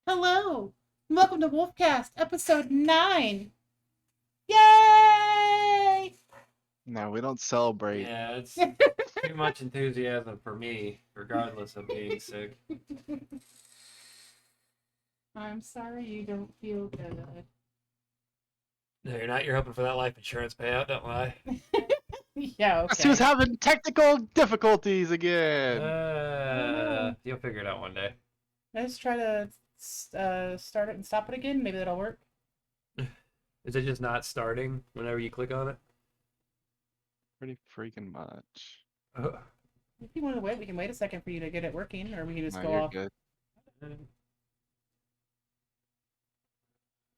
Hello, welcome to Wolfcast, episode 9. Yay! No, we don't celebrate. Yeah, it's too much enthusiasm for me, regardless of being sick. I'm sorry you don't feel good. No, you're not. You're hoping for that life insurance payout. Don't lie. Yeah, She was okay. having technical difficulties again. You'll figure it out one day. Let's try to start it and stop it again. Maybe that'll work. Is it just not starting whenever you click on it? Pretty freaking much. Oh. If you want to wait, we can wait a second for you to get it working, or we can just No, go you're off. good.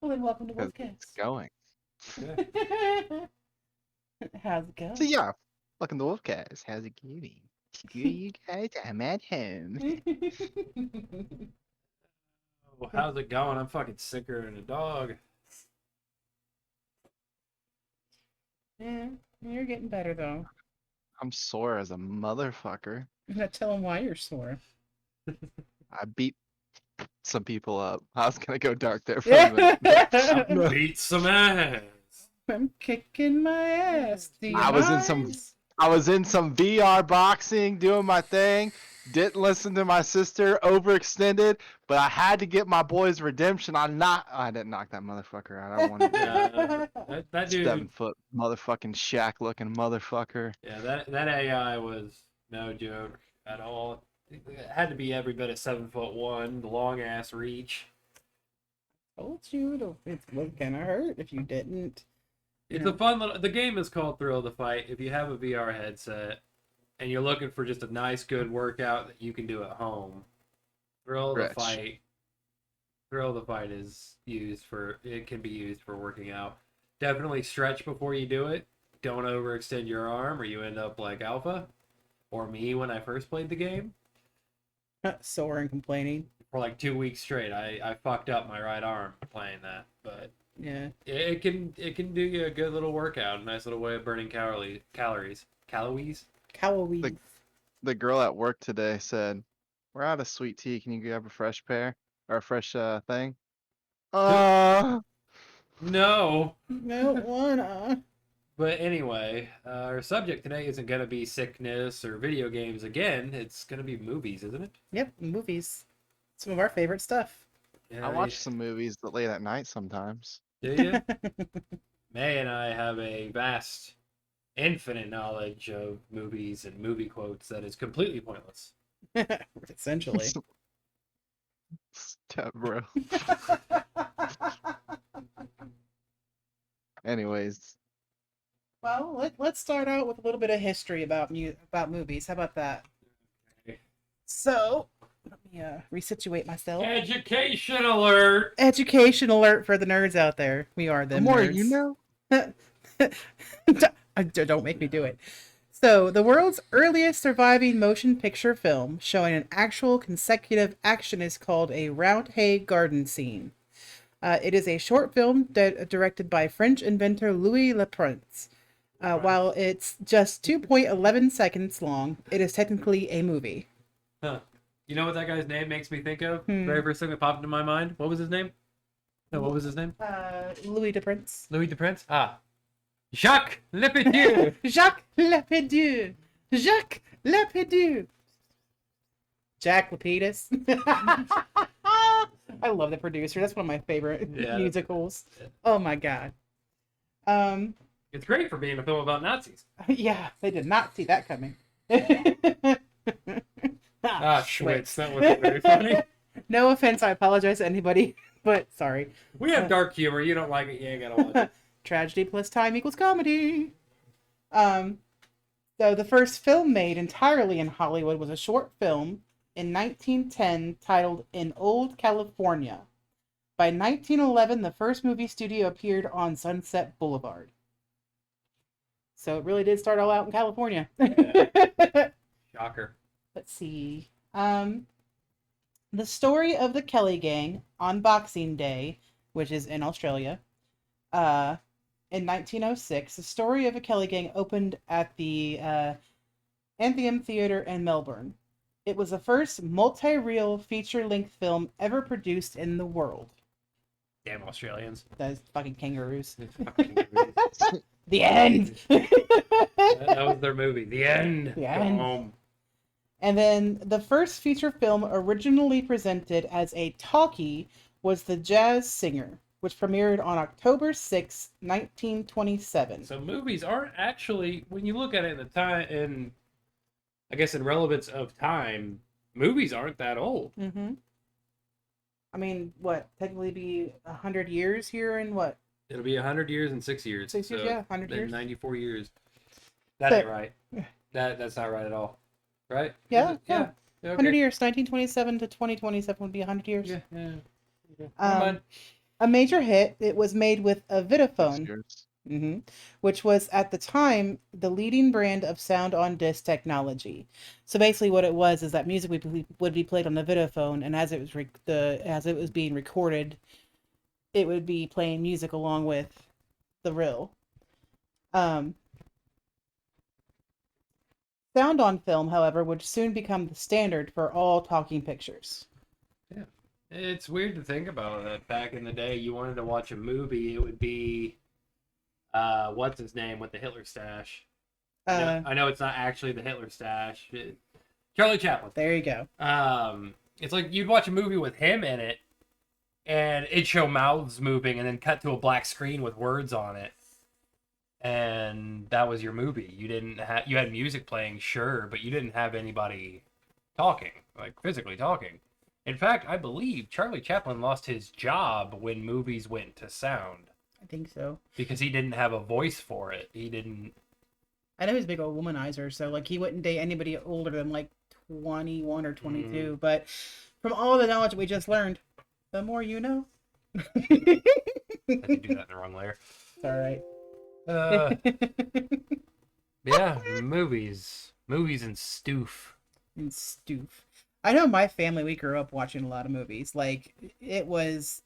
Well, then welcome to 'Cause it's Wolfcast. going. How's it going? So yeah, welcome to Wolfcast. How's it going? Good, you guys. I'm at home. Well, how's it going? I'm fucking sicker than a dog. Yeah, you're getting better though. I'm sore as a motherfucker. I'm gonna tell them why you're sore. I beat some people up. I was gonna go dark there for a minute. I beat some ass. I'm kicking my ass. Do you I was in some VR boxing, doing my thing. Didn't listen to my sister, overextended, but I had to get my boy's redemption. I didn't knock that motherfucker out. I wanted to. That dude. 7-foot motherfucking shack looking motherfucker. Yeah, that AI was no joke at all. It had to be every bit of 7'1", the long ass reach. Told you it was gonna hurt if you didn't. It's a fun little. The game is called Thrill the Fight. If you have a VR headset and you're looking for just a nice, good workout that you can do at home, Thrill the Fight is used for. It can be used for working out. Definitely stretch before you do it. Don't overextend your arm, or you end up like Alpha, or me when I first played the game. Sore and complaining. For like 2 weeks straight, I fucked up my right arm playing that, but. Yeah. It can do you a good little workout, a nice little way of burning calories. Calories. The girl at work today said, "We're out of sweet tea. Can you grab a fresh pair or a fresh thing?" No. No one. But anyway, our subject today isn't going to be sickness or video games again. It's going to be movies, isn't it? Yep, movies. Some of our favorite stuff. Yeah, I watch some movies late at night sometimes. Do you? May and I have a vast, infinite knowledge of movies and movie quotes that is completely pointless. Essentially. Step, bro. Anyways. Well, let's start out with a little bit of history about movies. How about that? Okay. So, let me resituate myself. Education alert! Education alert for the nerds out there. We are them The more nerds. you know. Don't make me do it. So, the world's earliest surviving motion picture film showing an actual consecutive action is called a Round Hay Garden Scene. It is a short film directed by French inventor Louis Le Prince. While it's just 2.11 seconds long, it is technically a movie. Huh. You know what that guy's name makes me think of? Very first thing that popped into my mind. What was his name? No, what was his name? Louis de Prince. Louis de Prince? Jacques Lepedieu! Jacques Lepedieu. Jacques Lepedieu. Jack Lapidus. I love the producer. That's one of my favorite musicals. Oh my god. It's great for being a film about Nazis. Yeah, they did not see that coming. Schwitz, that wasn't very funny. No offense, I apologize to anybody, but sorry. We have dark humor. You don't like it, you ain't gotta watch it. Tragedy plus time equals comedy. So the first film made entirely in Hollywood was a short film in 1910 titled In Old California. By 1911, the first movie studio appeared on Sunset Boulevard. So it really did start all out in California. Yeah. Shocker. Let's see. The story of the Kelly Gang on Boxing Day, which is in Australia, in 1906, the story of a Kelly Gang opened at the Anthem Theatre in Melbourne. It was the first multi-reel feature-length film ever produced in the world. Damn Australians. Those fucking kangaroos. Fucking kangaroos. The end. That was their movie. The end. The Go end. home. And then the first feature film originally presented as a talkie was The Jazz Singer, which premiered on October 6, 1927. So movies aren't actually, when you look at it in the time, in I guess in relevance of time, movies aren't that old. Mm-hmm. I mean, what, technically be 100 years here in what? It'll be 100 years and 6 years. 6 years, yeah, 100 years. 94 years. That ain't right. That's not right at all. Right? Yeah, yeah. Okay. 100 years, 1927 to 2027 would be 100 years. Yeah, yeah. Okay. A major hit, it was made with a Vitaphone, which was at the time the leading brand of sound on disc technology. So basically, what it was is that music would be played on the Vitaphone, and as it was being recorded, it would be playing music along with the reel. Sound on film, however, would soon become the standard for all talking pictures. Yeah. It's weird to think about that. Back in the day, you wanted to watch a movie, it would be, what's his name with the Hitler stash? I know it's not actually the Hitler stash. Charlie Chaplin. There you go. It's like you'd watch a movie with him in it, and it'd show mouths moving, and then cut to a black screen with words on it. And that was your movie. You had music playing, sure, but you didn't have anybody talking, like physically talking. In fact, I believe Charlie Chaplin lost his job when movies went to sound. I think so. Because he didn't have a voice for it. I know he's a big old womanizer, so like he wouldn't date anybody older than like 21 or 22. But from all the knowledge we just learned, the more you know. I could do that in the wrong layer. It's all right. Yeah, movies and stoof. And stoof. I know my family, we grew up watching a lot of movies. Like, it was,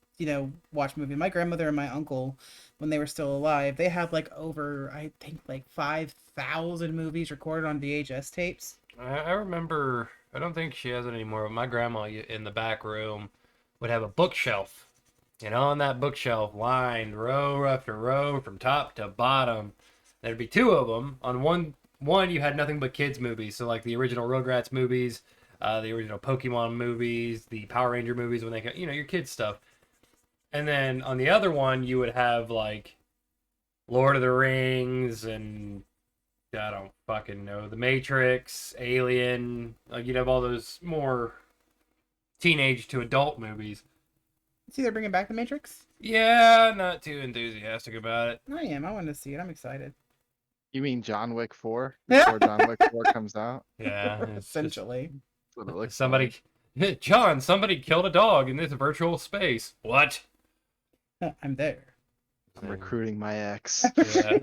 watch movies. My grandmother and my uncle, when they were still alive, they had like over, I think, like 5,000 movies recorded on VHS tapes. I remember, I don't think she has it anymore, but my grandma in the back room would have a bookshelf. And on that bookshelf, lined row after row from top to bottom, there'd be two of them. On one you had nothing but kids movies, so like the original Rugrats movies, the original Pokemon movies, the Power Ranger movies when they got, your kids stuff. And then on the other one, you would have like Lord of the Rings and I don't fucking know, The Matrix, Alien. Like you'd have all those more teenage to adult movies. See, they're bringing back The Matrix? Yeah, not too enthusiastic about it. I am. I want to see it. I'm excited. You mean John Wick 4? Before John Wick 4 comes out? Yeah. Essentially. That's what it looks somebody killed a dog in this virtual space. What? I'm there. I'm recruiting my ex. Yeah.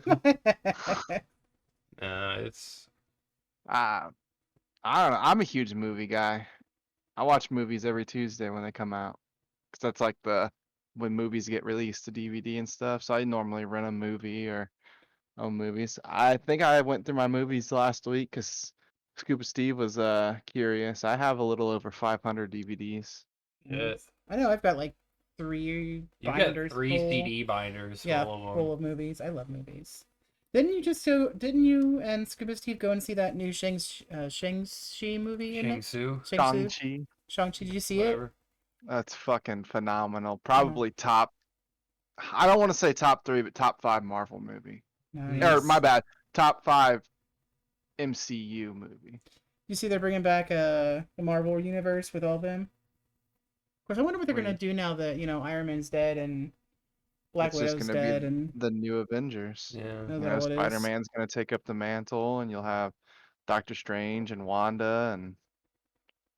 It's... I don't know. I'm a huge movie guy. I watch movies every Tuesday when they come out. Because that's like when movies get released to DVD and stuff. So I normally rent a movie or own movies. I think I went through my movies last week because Scuba Steve was curious. I have a little over 500 DVDs. Yes. I know. I've got like 3 binders. Got 3 CD binders full of them. Full of movies. I love movies. Didn't you and Scuba Steve go and see that new Shang-Chi movie? Shang-Chi. Shang-Chi, did you see Whatever. it? That's fucking phenomenal. Probably top, I don't want to say top 3, but top 5 Marvel movie. Nice. Or my bad, top 5 MCU movie. You see they're bringing back the Marvel universe with all of them? Of course, I wonder what they're going to do now that, Iron Man's dead and Black Widow's dead. And the new Avengers. Yeah. Spider-Man's going to take up the mantle and you'll have Doctor Strange and Wanda and...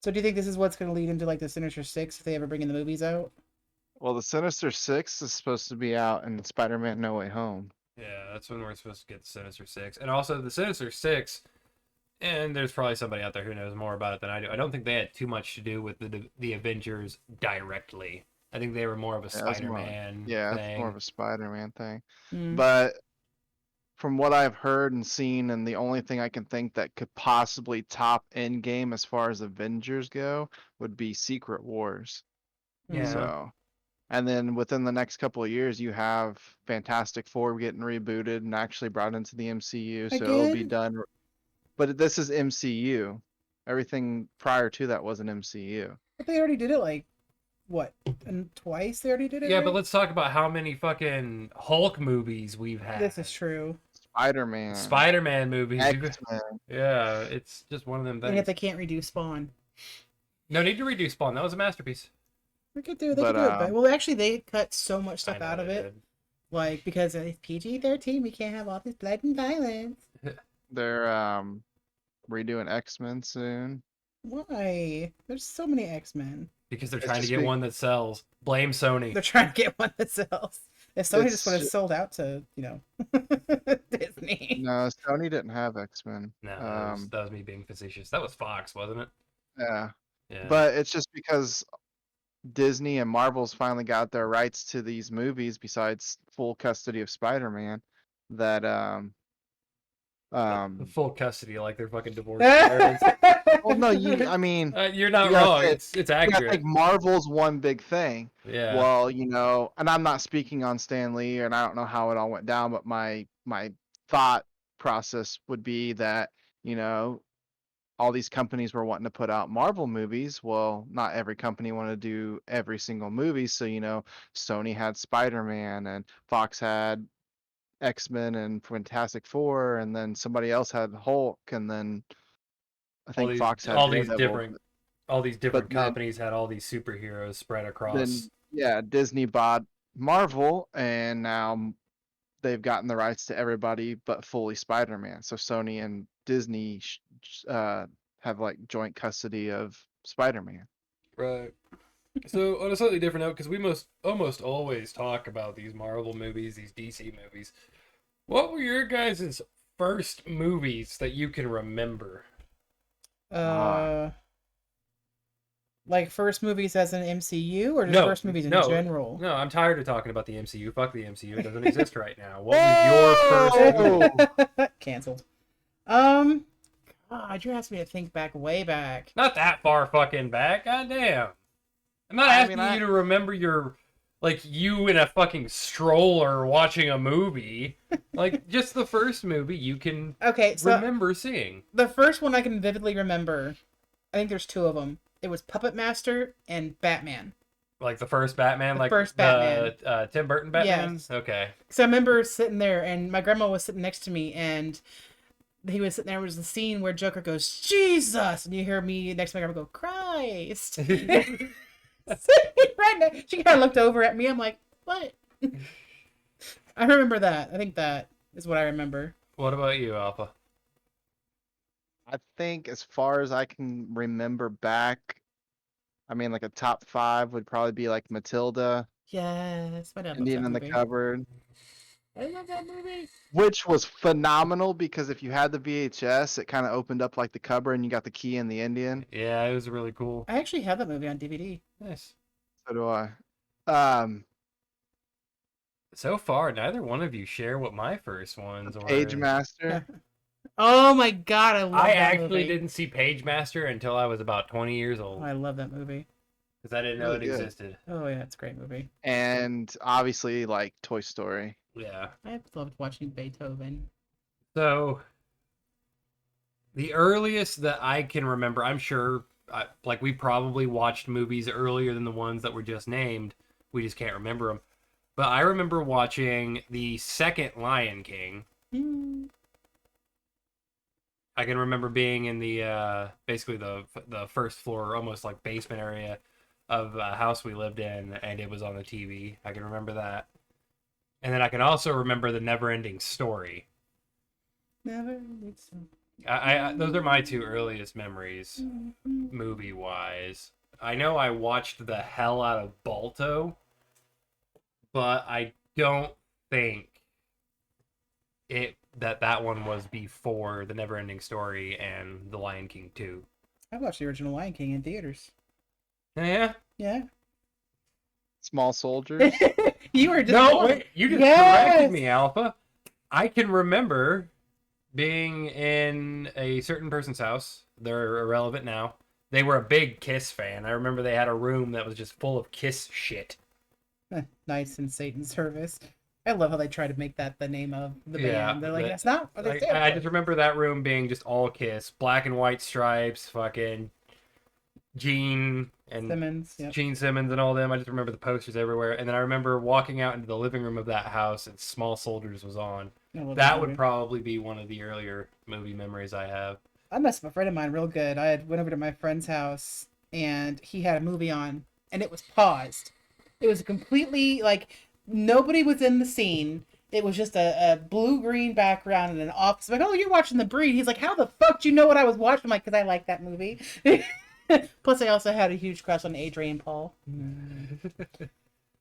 So do you think this is what's going to lead into like the Sinister Six if they ever bring in the movies out? Well, the Sinister Six is supposed to be out in Spider-Man No Way Home. Yeah, that's when we're supposed to get the Sinister Six. And also the Sinister Six, and there's probably somebody out there who knows more about it than I do. I don't think they had too much to do with the Avengers directly. I think they were more of a Spider-Man thing. It's more of a Spider-Man thing. Mm. But from what I've heard and seen, and the only thing I can think that could possibly top Endgame as far as Avengers go would be Secret Wars. Yeah. So, and then within the next couple of years, you have Fantastic Four getting rebooted and actually brought into the MCU, so it'll be Again? done. But this is MCU. Everything prior to that wasn't MCU. But they already did it like what? And twice they already did it. Yeah, right? but let's talk about how many fucking Hulk movies we've had. This is true. Spider-Man. Spider-Man movies. X-Men. Yeah, it's just one of them And things. yet they can't redo Spawn. No need to redo Spawn. That was a masterpiece. They could do it. They But, could do it. But, well, actually, they cut so much stuff I know out of they it. did. Like, because it's PG-13, we can't have all this blood and violence. They're redoing X-Men soon. Why? There's so many X-Men. Because they're It's trying to just get big- one that sells. Blame Sony. They're trying to get one that sells. If Sony It's just would have ju- sold out to, Disney. No, Sony didn't have X-Men. No, that was me being facetious. That was Fox, wasn't it? Yeah. Yeah. But it's just because Disney and Marvel's finally got their rights to these movies besides full custody of Spider-Man that full custody, like they're fucking divorced parents. well no, I mean You're not you gotta wrong. think- It's I accurate. think Marvel's one big thing. Yeah. Well, and I'm not speaking on Stan Lee, and I don't know how it all went down, but my thought process would be that, all these companies were wanting to put out Marvel movies. Well, not every company wanted to do every single movie. So, Sony had Spider-Man and Fox had X-Men and Fantastic Four, and then somebody else had Hulk, and then I think Fox had all these Daredevil. different then- companies had all these superheroes spread across. Then yeah, Disney bought Marvel, and now they've gotten the rights to everybody but fully Spider-Man. So Sony and Disney have like joint custody of Spider-Man. Right. So on a slightly different note, because we almost always talk about these Marvel movies, these DC movies. What were your guys' first movies that you can remember? Like first movies as an MCU or just No, first movies in no, general? No, I'm tired of talking about the MCU. Fuck the MCU. It doesn't exist right now. What was your first movie? Canceled. God, you're asking me to think back way back. Not that far fucking back. Goddamn. I'm not I asking mean, you to remember you in a fucking stroller watching a movie. Like, just the first movie you can Okay, so remember seeing. the first one I can vividly remember, I think there's two of them. It was Puppet Master and Batman. Like the first Batman? The Like first Batman. the Tim Burton Batman? Yes. Okay. So I remember sitting there, and my grandma was sitting next to me, and he was sitting there. It was the scene where Joker goes, "Jesus!" and you hear me next to my grandma go, "Christ!" Right now, she kind of looked over at me. I'm like, "What?" I remember that. I think that is what I remember. What about you, Alpha? I think as far as I can remember back, I mean, like a top 5 would probably be like Matilda, Yes, my dad loves Indian that in the movie. Cupboard, I love that movie. which was phenomenal because if you had the VHS, it kind of opened up like the cupboard and you got the key and the Indian. Yeah, it was really cool. I actually have that movie on DVD. Nice. So do I. So far, neither one of you share what my first ones were. Page Master. Oh my god, I love I that actually movie. didn't see Page Master until I was about 20 years Oh, old. I love that movie. Because I didn't know it Really good. existed. Oh yeah, it's a great movie. And obviously like Toy Story. Yeah. I loved watching Beethoven. So, the earliest that I can remember, I'm sure, we probably watched movies earlier than the ones that were just named. We just can't remember them. But I remember watching the second Lion King. Hmm. I can remember being in the basically the first floor, almost like basement area of a house we lived in, and it was on the TV. I can remember that. And then I can also remember the Never-Ending Story. Never did so. I those are my two earliest memories, movie-wise. I know I watched the hell out of Balto, but I don't think that one was before the Never-Ending Story and the Lion King 2. I watched the original Lion King in theaters. Yeah. Yeah. Small Soldiers. You were just No, wait, you just Yes! corrected me, Alpha. I can remember being in a certain person's house. They're irrelevant now. They were a big Kiss fan. I remember they had a room that was just full of Kiss shit. Nice in Satan's service. I love how they try to make that the name of the Yeah, band. They're like, that- that's not what they stand I for." just remember that room being just all Kiss. Black and white stripes, fucking Gene and Simmons. Yep. Gene Simmons and all them. I just remember the posters everywhere. And then I remember walking out into the living room of that house and Small Soldiers was on. I love That movie. would probably be one of the earlier movie memories I have. I messed with a friend of mine real good. I had went over to my friend's house and he had a movie on and it was paused. It was completely like nobody was in the scene. It was just a blue-green background and an office. I'm like, oh, you're watching The Breed. He's like, how the fuck do you know what I was watching? I'm like, because I like that movie. Plus, I also had a huge crush on Adrian Paul.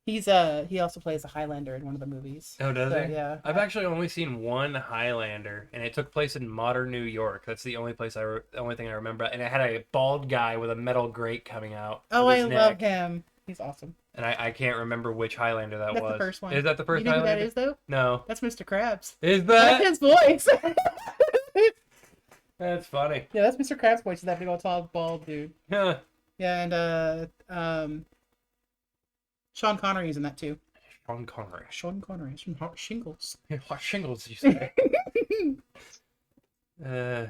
He also plays a Highlander in one of the movies. Oh, does So, he? yeah. I've actually only seen one Highlander, and it took place in modern New York. That's the only only thing I remember. And it had a bald guy with a metal grate coming out. Oh, of I his love neck. him. He's awesome. And I can't remember which Highlander that That's was. the first one. Is that the first You know who Highlander? that is, though? No. That's Mr. Krabs. Is That's that? his voice. That's funny. Yeah, that's Mr. Krabs' voice. Is that big old tall bald dude? Yeah. Yeah, and Sean Connery's in that too. Sean Connery. Sean Connery from Hot Shingles. What shingles did you say?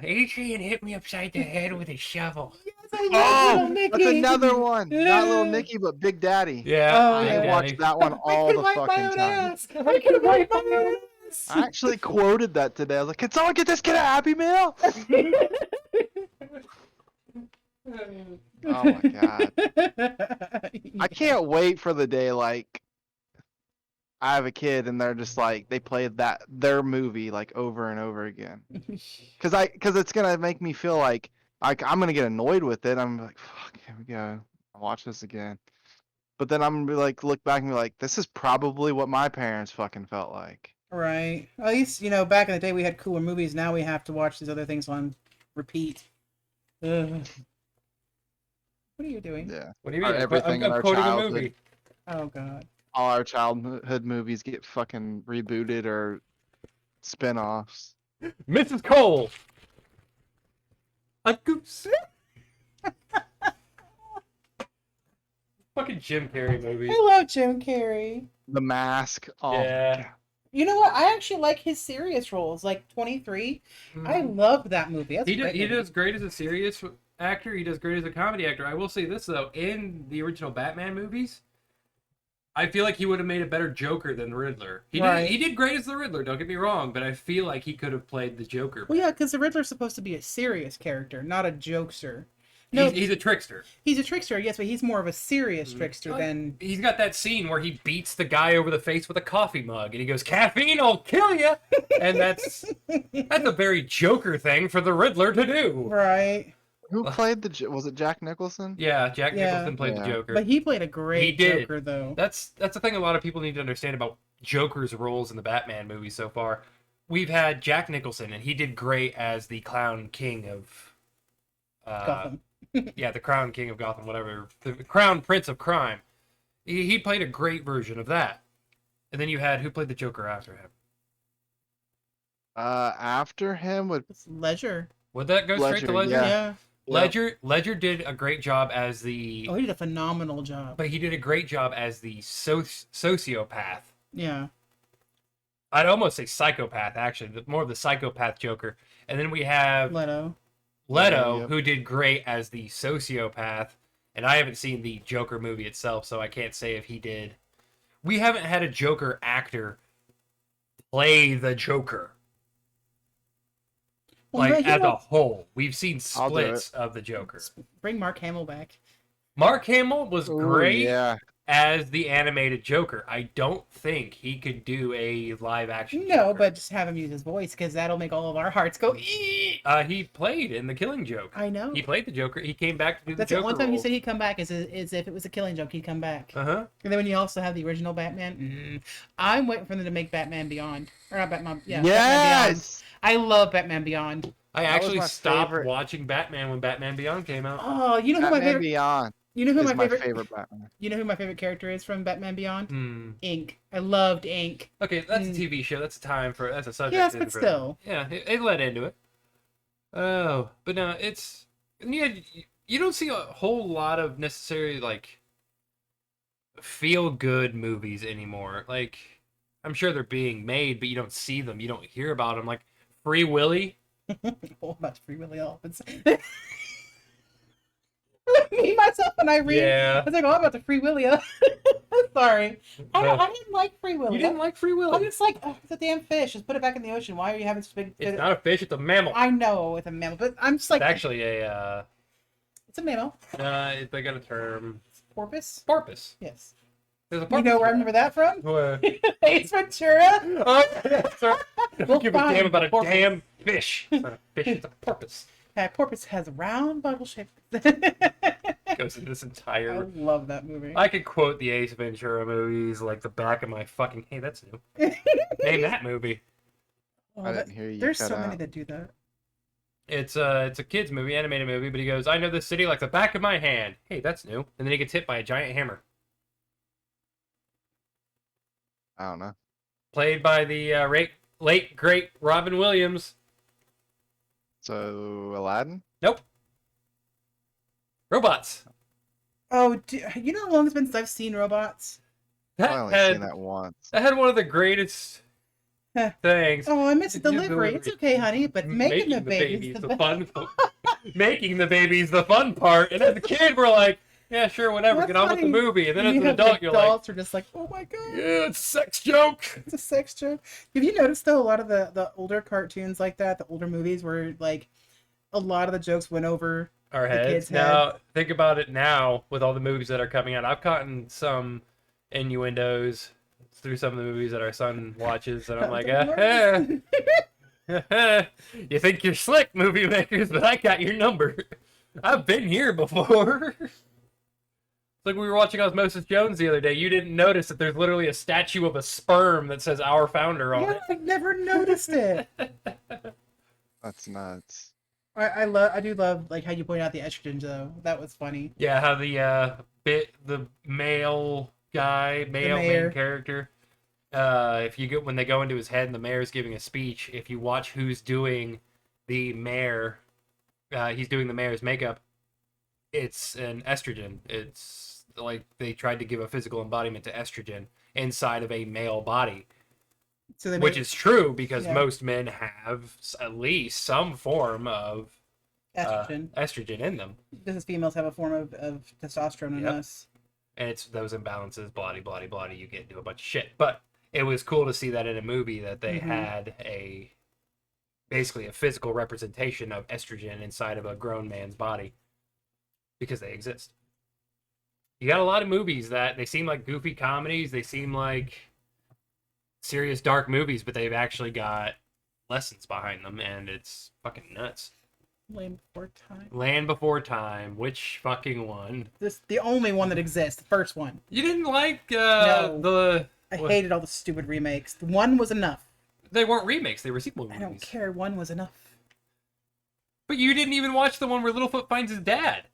Adrian hit me upside the head with a shovel. Yes, I love Little Oh, Nicky. that's another one. Not Little Nicky, but Big Daddy. Yeah. Oh, I yeah. Daddy. watched that one I all could the wipe my fucking own time. ass. I could wipe my own ass. I actually quoted that today. I was like, "Can someone get this kid a Happy Meal?" Oh my god! I can't wait for the day like I have a kid and they're just like they play their movie like over and over again. Cause it's gonna make me feel like I'm gonna get annoyed with it. I'm like, fuck, here we go. I'll watch this again. But then I'm gonna be like, look back and be like, this is probably what my parents fucking felt like. Right. At least, back in the day we had cooler movies. Now we have to watch these other things on repeat. Ugh. What are you doing? Yeah. What do you mean? Everything in I'm our quoting a childhood. movie. Oh, God. All our childhood movies get fucking rebooted or spin-offs. Mrs. Cole. A goose. Fucking Jim Carrey movie. I love Jim Carrey. The Mask. Oh, Yeah. You know what? I actually like his serious roles, like 23. I loved that movie. That's a He great movie. does great as a serious actor. He does great as a comedy actor. I will say this though: in the original Batman movies, I feel like he would have made a better Joker than the Riddler. Right. He did great as the Riddler. Don't get me wrong, but I feel like he could have played the Joker. Well, yeah, because the Riddler's supposed to be a serious character, not a jokester. No, He's a trickster. he's a trickster, yes, but he's more of a serious trickster than. He's got that scene where he beats the guy over the face with a coffee mug, and he goes, "Caffeine, I'll kill you," and that's a very Joker thing for the Riddler to do. Right. who played was it Jack Nicholson? Yeah, Jack Yeah. Nicholson played the Yeah. Joker. But he played a great He did. Joker, though. That's the thing a lot of people need to understand about Joker's roles in the Batman movies so far. We've had Jack Nicholson, and he did great as the Clown King of Gotham. yeah, the Crown King of Gotham, whatever, the Crown Prince of Crime. He played a great version of that. And then you had who played the Joker after him? After him would It's Ledger. Would that go straight to Ledger, Ledger? Yeah. Ledger did a great job as the, Oh, he did a phenomenal job. but he did a great job as the sociopath. Yeah. I'd almost say psychopath, actually, more of the psychopath Joker. And then we have Leto. Leto, Yep. who did great as the sociopath. And I haven't seen the Joker movie itself, so I can't say if he did. We haven't had a Joker actor play the Joker. Well, Like, but as a whole. We've seen I'll do splits of the Joker. bring Mark Hamill back. Mark Hamill was Ooh, great Yeah. as the animated Joker. I don't think he could do a live action No, Joker. but just have him use his voice because that'll make all of our hearts go. Ee! He played in The Killing Joke. I know. He played the Joker. He came back to do That's the the Joker one time he role. said he'd come back is if it was a Killing Joke, he'd come back. Uh-huh. And then when you also have the original Batman, I'm waiting for them to make Batman Beyond. Or not Batman, yeah. Batman Beyond. Yes. I love Batman Beyond. I That was actually my stopped favorite. watching Batman when Batman Beyond came out. Oh, you know who my Batman favorite... Beyond. You know who is my my favorite, favorite Batman. you know who my favorite character is from Batman Beyond? Hmm. Ink. I loved Ink. Okay, that's a TV show. That's a time for that's a subject. Yes, but for- still. Yeah, it led into it. Oh, but no, it's you don't see a whole lot of necessarily like feel good movies anymore. Like I'm sure they're being made, but you don't see them. You don't hear about them. Like Free Willy. Oh, about Free Willy Elephants. Me, myself, and Irene. Yeah. I was like, oh, I'm about the Free Willy. Sorry. I didn't like Free Willy. You didn't like Free Willy? I'm just like, oh, it's a damn fish. Just put it back in the ocean. Why are you having such big... It's not a fish. It's a mammal. I know it's a mammal, but I'm just like... It's actually a. It's a mammal. They got a term. Porpoise? Porpoise. Yes. There's a You porpoise. know where I remember that from? Where? Ace Ventura. Oh, that's right. We'll Give a find damn about a porpoise. damn fish. It's not a fish. It's a porpoise. Porpoise has a round bottle shape. Goes in this I entire. love that movie. I could quote the Ace Ventura movies like the back of my fucking. Hey, that's new. Name that movie. Oh, I didn't hear you. there's cut so out. many that do that. It's a kids movie, animated movie, but he goes, "I know this city like the back of my hand." Hey, that's new. And then he gets hit by a giant hammer, I don't know. played by the late great Robin Williams. So Aladdin. Nope. Robots. Oh, you know how long it's been since I've seen robots? I've That only had seen that once. that had one of the greatest things. Oh, I missed the Yeah, delivery. It's okay, honey, but making the baby's the best. fun. Making the baby's the fun part. And as a kid, we're like, yeah, sure, whatever. That's Get on with the funny. movie. And then as You an have adult, you're like, adults are just like, oh my god, yeah, it's a sex joke. it's a sex joke. Have you noticed though a lot of the older cartoons like that, the older movies where like a lot of the jokes went over Our the heads. kids' Now, think about it now with all the movies that are coming out. I've gotten some innuendos through some of the movies that our son watches, and I'm like, you think you're slick, movie makers, but I got your number. I've been here before. It's like we were watching Osmosis Jones the other day. You didn't notice that there's literally a statue of a sperm that says "Our Founder" on Yeah, it. I never noticed it. That's nuts. I do love like how you point out the estrogen though. That was funny. Yeah, how the male guy, male mayor. main character, if you get when they go into his head and the mayor's giving a speech, if you watch who's doing the mayor, he's doing the mayor's makeup. It's an estrogen. It's like they tried to give a physical embodiment to estrogen inside of a male body, So they which made is true because Yeah. most men have at least some form of estrogen. estrogen in them. Because females have a form of testosterone in Yep. us. And it's those imbalances, blah, blah, blah, you get into a bunch of shit. But it was cool to see that in a movie that they Mhm. had basically a physical representation of estrogen inside of a grown man's body because they exist. You got a lot of movies that they seem like goofy comedies, they seem like serious dark movies, but they've actually got lessons behind them, and it's fucking nuts. Land Before Time. Land Before Time, which fucking one? The only one that exists, the first one. You didn't like No. I What? hated all the stupid remakes. The one was enough. They weren't remakes, they were sequel movies. I don't care. One was enough. But you didn't even watch the one where Littlefoot finds his dad.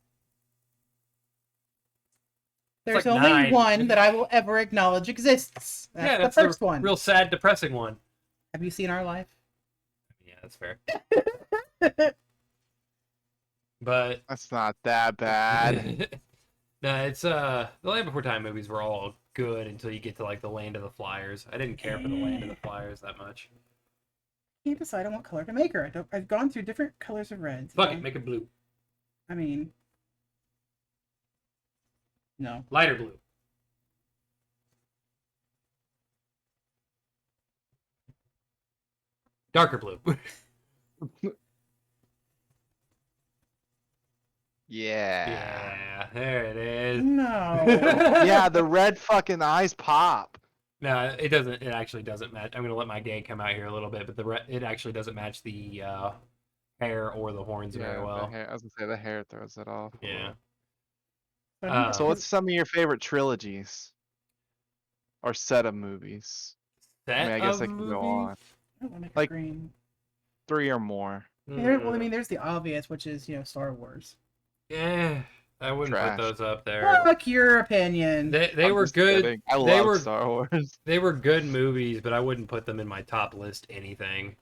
There's like only 9. one that I will ever acknowledge exists. That's the first one. Real sad, depressing one. Have you seen Our Life? Yeah, that's fair. But That's not that bad. no, it's the Land Before Time movies were all good until you get to like the Land of the Flyers. I didn't care for the Land of the Flyers that much. I can't decide on what color to make her. I've gone through different colors of red. Fuck it, make it blue. I mean, no. Lighter blue. Darker blue. Yeah. Yeah, there it is. No. Yeah, the red fucking eyes pop. No, it doesn't. It actually doesn't match. I'm gonna let my gay come out here a little bit, but it actually doesn't match the hair or the horns very The well. hair, I was gonna say the hair throws it off. Yeah. So what's some of your favorite trilogies? Or set of movies? I mean, I guess I can go on. I don't want to make like- her green. 3 or more. Well, I mean, there's the obvious, which is Star Wars. Yeah. I wouldn't put Trash. those up there. Fuck your opinion. They I'm were just good. kidding. I They love were Star Wars. they were good movies, but I wouldn't put them in my top list anything.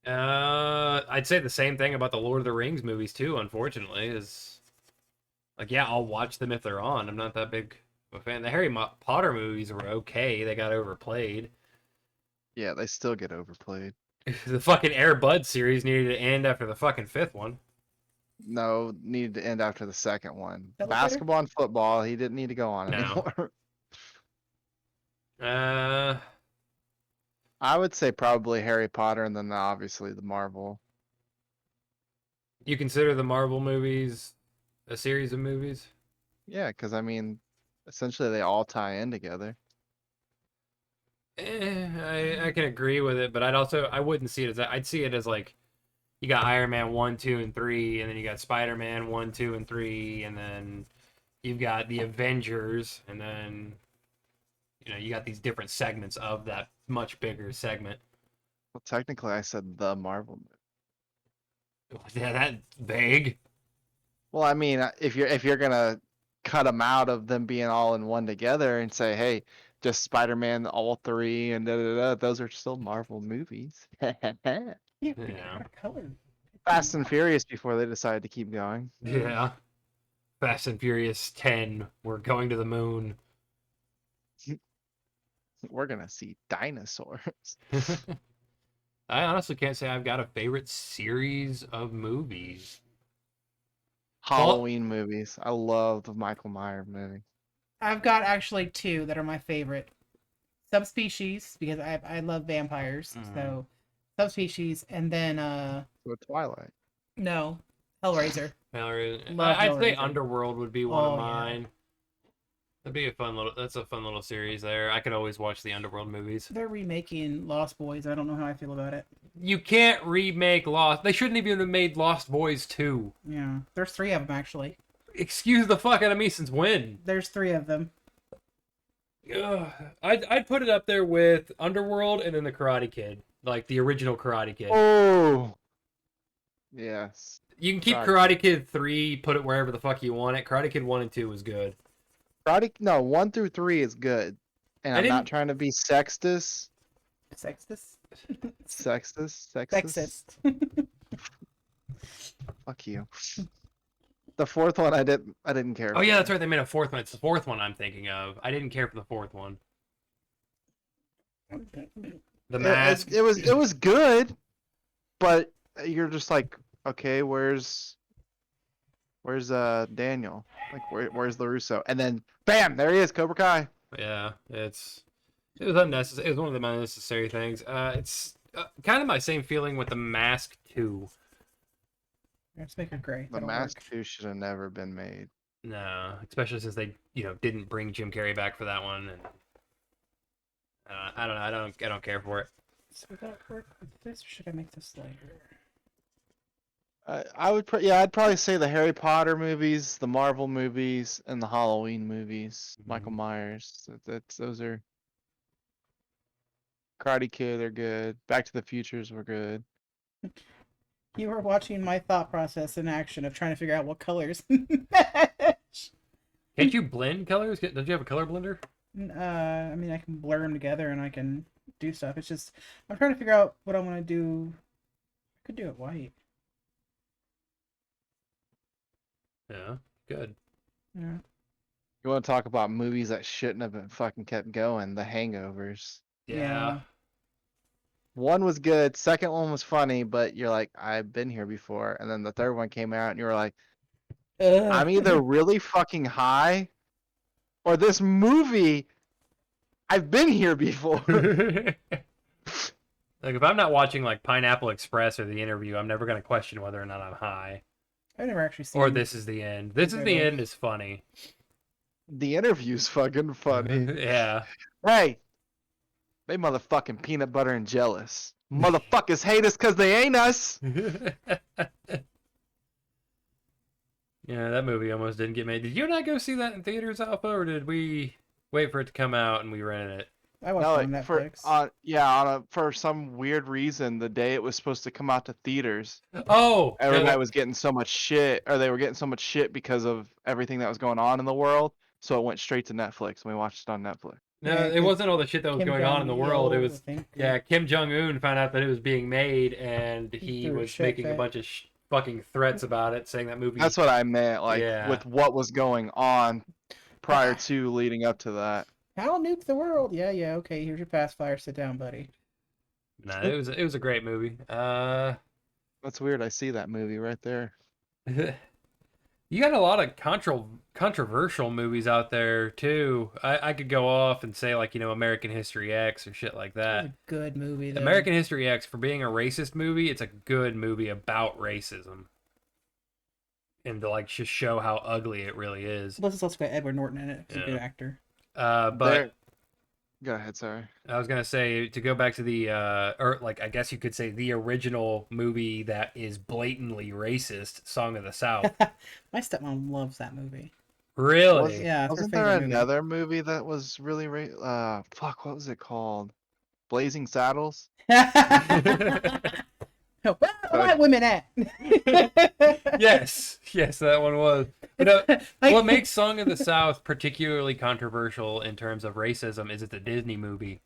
I'd say the same thing about the Lord of the Rings movies too, unfortunately, is like, yeah, I'll watch them if they're on. I'm not that big of a fan. The Harry Potter movies were okay. They got overplayed. Yeah, they still get overplayed. The fucking Air Bud series needed to end after the fucking fifth one. No, needed to end after the second one. That look better? Basketball and football, he didn't need to go on No. anymore. Uh, I would say probably Harry Potter and then obviously the Marvel. you consider the Marvel movies a series of movies? Yeah, because I mean, essentially they all tie in together. I can agree with it, but I wouldn't see it as that. I'd see it as like you got Iron Man 1, 2, and 3, and then you got Spider-Man 1, 2, and 3, and then you've got the Avengers, and then you got these different segments of that much bigger segment. Well, technically, I said the Marvel movie. Yeah, that vague. Well, I mean, if you're gonna cut them out of them being all in one together and say, hey, just Spider-Man all three and da da da, those are still Marvel movies. Yeah, Yeah. color. Fast and Furious before they decided to keep going. Yeah. Fast and Furious 10, we're going to the moon. We're gonna see dinosaurs. I honestly can't say I've got a favorite series of movies. Halloween movies. I love the Michael Myers movie. I've got actually two that are my favorite. Subspecies, because I love vampires, so Subspecies, and then So Twilight. no, Hellraiser. Love I'd say Hellraiser. Underworld would be one Oh, of yeah. mine. That's a fun little series there. I could always watch the Underworld movies. They're remaking Lost Boys. I don't know how I feel about it. You can't remake Lost. They shouldn't even have made Lost Boys 2. Yeah, there's three of them actually. Excuse the fuck out of me, since when? There's three of them. Ugh. I'd put it up there with Underworld and then the Karate Kid. Like the original Karate Kid. Oh, yes. You can keep Karate Karate Kid 3, put it wherever the fuck you want it. Karate Kid 1 and 2 was good. No, 1 through 3 is good. And I'm not trying to be sexist. Sexist? Sexist. Sexist. Fuck you. The fourth one I didn't care. Oh yeah, that's right. They made a fourth one. It's the fourth one I'm thinking of. I didn't care for the fourth one. The Mask. It was good, but you're just like, okay, where's Daniel? Like where's LaRusso? And then bam, there he is, Cobra Kai. Yeah, it was unnecessary. It was one of the unnecessary things. It's kind of my same feeling with The Mask 2. Let's make it gray. The Mask 2 should have never been made. No, especially since they, didn't bring Jim Carrey back for that one, and I don't know. I don't care for it. So would that work with this, or should I make this lighter? I'd probably say the Harry Potter movies, the Marvel movies, and the Halloween movies. Michael Myers. Those are. Karate Kid are good. Back to the Futures were good. You were watching my thought process in action of trying to figure out what colors match. Can't you blend colors? Don't you have a color blender? I mean, I can blur them together and I can do stuff. It's just I'm trying to figure out what I want to do. I could do it white. Yeah, good. Yeah. You want to talk about movies that shouldn't have been fucking kept going? The Hangovers. Yeah. One was good. Second one was funny, but you're like, I've been here before. And then the third one came out, and you were like, I'm either really fucking high, or this movie, I've been here before. Like, if I'm not watching like Pineapple Express or The Interview, I'm never gonna question whether or not I'm high. I've never actually seen. Or This Is the End. This Is the End is funny. The Interview's fucking funny. Yeah. Hey, they motherfucking peanut butter and jealous. Motherfuckers hate us because they ain't us. Yeah, that movie almost didn't get made. Did you and I go see that in theaters, Alpha, or did we wait for it to come out and we rented it? I watched No, it on Netflix. for some weird reason, the day it was supposed to come out to theaters, Oh, everybody was getting so much shit, or they were getting so much shit because of everything that was going on in the world. So it went straight to Netflix, and we watched it on Netflix. no, Yeah, it 'cause wasn't all the shit that was Kim going on in the world. It Jong-il, I was, think, yeah, Kim Jong Un found out that it was being made, and he threw a was shit making a fit. bunch of fucking threats about it, saying that movie. That's what I meant, like Yeah. with what was going on prior to leading up to that. I'll nuke the world. Yeah, yeah. Okay, here's your pacifier. Sit down, buddy. No, it was a great movie. That's weird. I see that movie right there. You got a lot of controversial movies out there too. I could go off and say like American History X or shit like That was that. a good movie, though. American History X, for being a racist movie, it's a good movie about racism, and to like just show how ugly it really is. Plus, it's also got Edward Norton in it. He's a good actor. But Go ahead, sorry. I was gonna say, to go back to the or like I guess you could say the original movie that is blatantly racist, Song of the South. My stepmom loves that movie. Really? Yeah, it's her Wasn't there favorite movie. another movie that was really fuck, what was it called? Blazing Saddles? Where are the white women at? Yes, that one was. But what makes Song of the South particularly controversial in terms of racism is it's a Disney movie.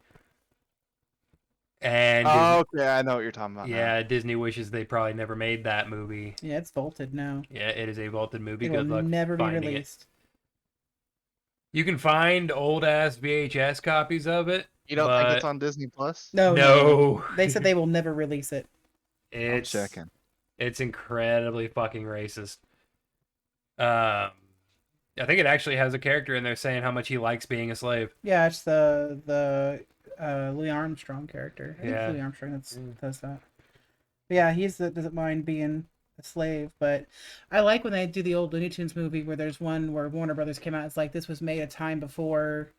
And okay, I know what you're talking about. yeah, Disney wishes they probably never made that movie. Yeah, it's vaulted now. Yeah, it is a vaulted movie. It Good will luck never be finding released. it. You can find old ass VHS copies of it. You don't think it's on Disney Plus? No. They said they will never release it. I'm checking. It's incredibly fucking racist. I think it actually has a character in there saying how much he likes being a slave. Yeah, it's the Louis Armstrong character. I think Yeah. it's Louis Armstrong that does that. But yeah, doesn't mind being a slave, but I like when they do the old Looney Tunes movie where there's one where Warner Brothers came out. It's like, this was made a time before,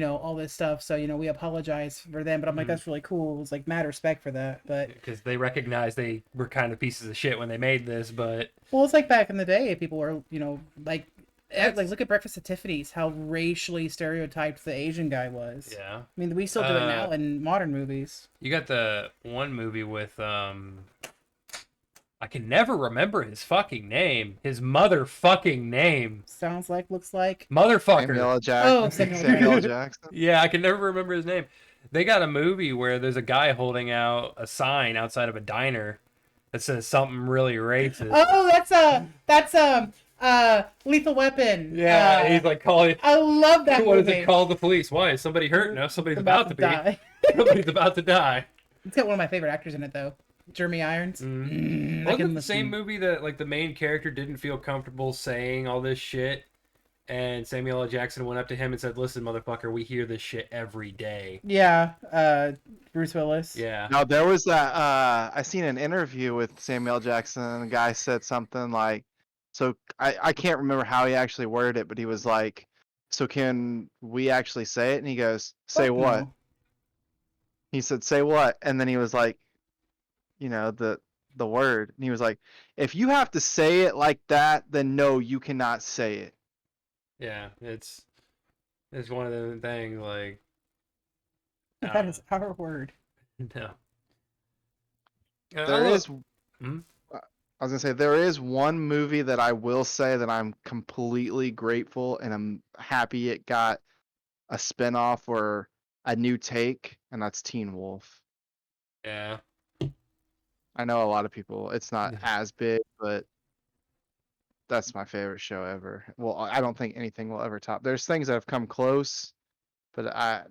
all this stuff. So, we apologize for them. But I'm like, that's really cool. It's like mad respect for that. But Because they recognize they were kind of pieces of shit when they made this, but well, it's like back in the day, people were, like look at Breakfast at Tiffany's, how racially stereotyped the Asian guy was. yeah. I mean, we still do it now in modern movies. You got the one movie with I can never remember his fucking name. His motherfucking name. Sounds like, looks like. Motherfucker. Samuel L. Jackson. Oh, Samuel Samuel L. Jackson. Yeah, I can never remember his name. They got a movie where there's a guy holding out a sign outside of a diner that says something really racist. Oh, that's Lethal Weapon. Yeah, he's like calling. I love that What movie. is it? Call the police. Why? Is somebody hurt? No, somebody's about to be. die. Somebody's about to die. It's got one of my favorite actors in it, though. Jeremy Irons. I Wasn't can it the listen. same movie that like the main character didn't feel comfortable saying all this shit, and Samuel L. Jackson went up to him and said, "Listen, motherfucker, we hear this shit every day." Yeah, Bruce Willis. Yeah. No, there was that. I seen an interview with Samuel L. Jackson, and the guy said something like, "So I can't remember how he actually worded it, but he was like, so can we actually say it?" And he goes, "Say Fuck what?" no. He said, "Say what?" And then he was like, the word, and he was like, "If you have to say it like that, then no, you cannot say it." Yeah, it's one of those things like That is our word. no. There is. Hmm? I was gonna say there is one movie that I will say that I'm completely grateful and I'm happy it got a spinoff or a new take, and that's Teen Wolf. Yeah. I know a lot of people, it's not Yeah. as big, but that's my favorite show ever. Well, I don't think anything will ever top. There's things that have come close, but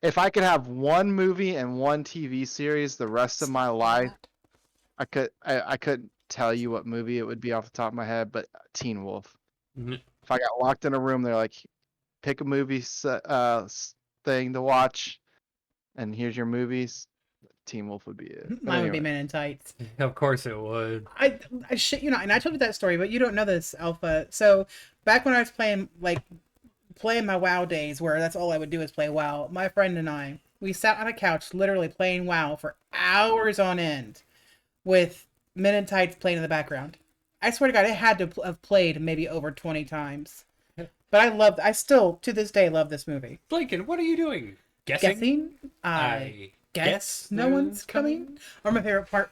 if I could have one movie and one TV series the rest of my life, I couldn't tell you what movie it would be off the top of my head, but Teen Wolf. Mhm. If I got locked in a room, they're like, pick a movie thing to watch, and here's your movies. Teen Wolf would be it. But Mine would be anyway. Men in Tights. Of course it would. I shit you not, and I told you that story, but you don't know this, Alpha. So back when I was playing my WoW days, where that's all I would do is play WoW, my friend and I, we sat on a couch literally playing WoW for hours on end, with Men in Tights playing in the background. I swear to God, it had to have played maybe over 20 times. But I still to this day love this movie. Blinken, what are you doing? Guessing? I guess no one's coming. Or my favorite part,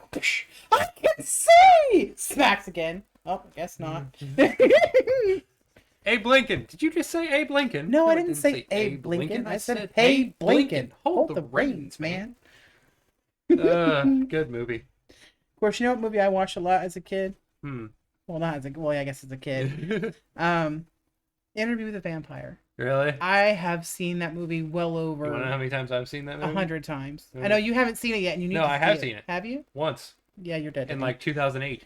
I can see! Smacks again. Oh, I guess not. Abe Lincoln. Did you just say Abe Lincoln? No, I didn't say Abe Lincoln. I said, hey, Lincoln, hold the reins, man. Good movie. Of course, you know what movie I watched a lot as a kid? Hmm. Well, not as a, well, I guess as a kid. Interview with a Vampire. Really? I have seen that movie well over You want to know how many times I've seen that movie? 100 times. Really? I know you haven't seen it yet, and you need No, to I have see seen it. Have you? Once. Yeah, you're dead. In to me. like 2008.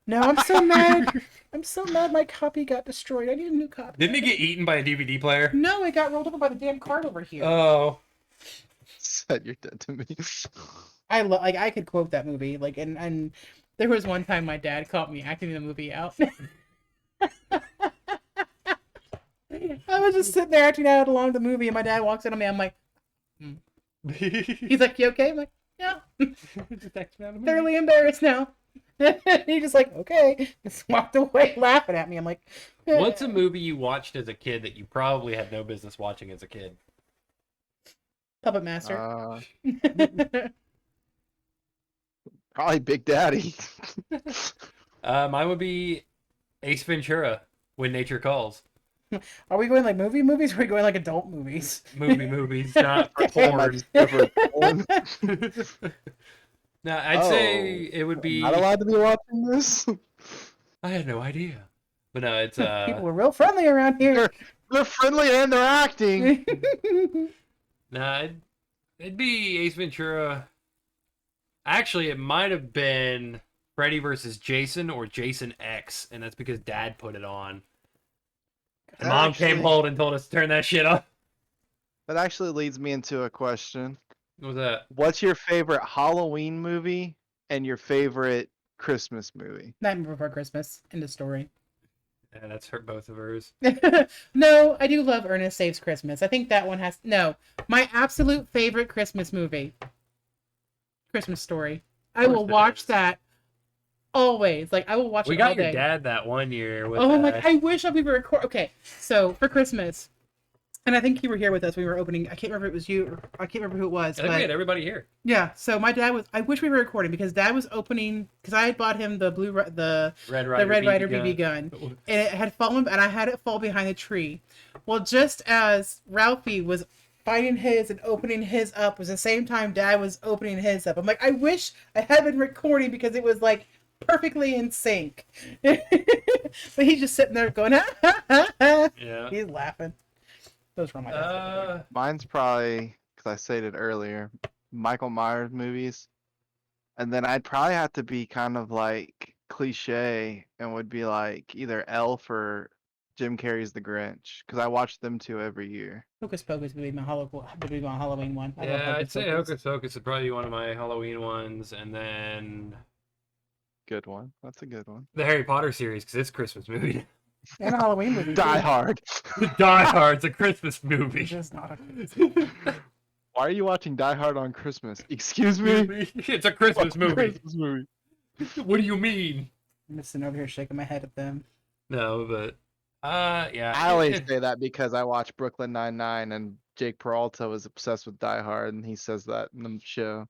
No, I'm so mad. I'm so mad my copy got destroyed. I need a new copy. Didn't it get eaten by a DVD player? No, it got rolled over by the damn card over here. Oh. Said you're dead to me. Like I could quote that movie. Like and there was one time my dad caught me acting the movie out. I was just sitting there acting out along the movie, and my dad walks in on me. I'm like, he's like, "You okay?" I'm like, "Yeah." Thoroughly embarrassed now. He just like, "Okay," just walked away laughing at me. I'm like, What's a movie you watched as a kid that you probably had no business watching as a kid? Puppet Master? Probably Big Daddy. Mine would be Ace Ventura, When Nature Calls. Are we going like movies? Or are we going like adult movies? Movies, not Okay. porn. I'm No, I'd say it would be. not allowed to be watching this. I had no idea, but no, it's People were real friendly around here. They're friendly and they're acting. Nah, it'd be Ace Ventura. Actually, it might have been Freddy versus Jason or Jason X, and that's because Dad put it on. And Mom came home and told us to turn that shit off. That actually leads me into a question. What was that? What's your favorite Halloween movie and your favorite Christmas movie? Nightmare Before Christmas. End of story. Yeah, that's her, both of hers. No, I do love Ernest Saves Christmas. I think that one has no. My absolute favorite Christmas movie. Christmas Story. I will watch that always. Like I will watch We it all got your day. dad that one year. With Oh my! I wish we were record. Okay, so for Christmas, and I think you were here with us. We were opening. I can't remember if it was you. Or I can't remember who it was. I think but we had everybody here. yeah. So my dad was. I wish we were recording because Dad was opening because I had bought him the Red Ryder BB gun, and it had fallen, and I had it fall behind the tree. Well, just as Ralphie was finding his and opening his up, was the same time Dad was opening his up. I'm like, I wish I had been recording because it was like perfectly in sync. But he's just sitting there going, ha, ha, ha, ha. Yeah. He's laughing. Those were my dad's. Mine's probably, because I stated earlier, Michael Myers movies. And then I'd probably have to be kind of like cliche and would be like either Elf or Jim Carrey's The Grinch. Because I watch them two every year. Hocus Pocus would be my Halloween one. I love Yeah, I'd say Hocus Pocus would probably be one of my Halloween ones, and then Good one. That's a good one. the Harry Potter series because it's a Christmas movie. And a Halloween movie. Die too. Hard. Die Hard's a Christmas movie. It's just not a Why are you watching Die Hard on Christmas? Excuse me? It's a Christmas movie. Christmas movie. What do you mean? I'm just sitting over here shaking my head at them. No, but yeah. I always say that because I watch Brooklyn Nine-Nine and Jake Peralta was obsessed with Die Hard and he says that in the show.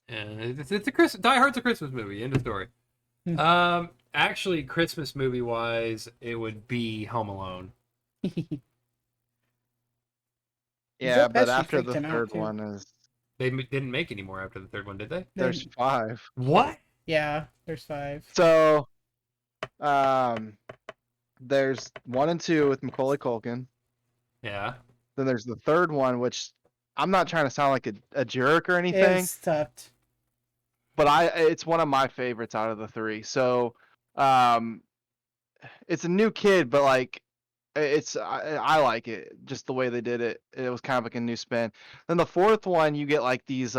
Yeah, it's a Die Hard's a Christmas movie. End of story. Actually, Christmas movie wise, it would be Home Alone. Yeah, Joe but Pesci after freaked the him out, third too. one is They didn't make any more after the third one, did they? there's 5. What? Yeah, there's 5. So there's 1 and 2 with Macaulay Culkin. Yeah. Then there's the third one, which I'm not trying to sound like a jerk or anything, It's stuffed. but it's one of my favorites out of the 3. So it's a new kid, but like I like it just the way they did it. It was kind of like a new spin. Then the fourth one, you get like these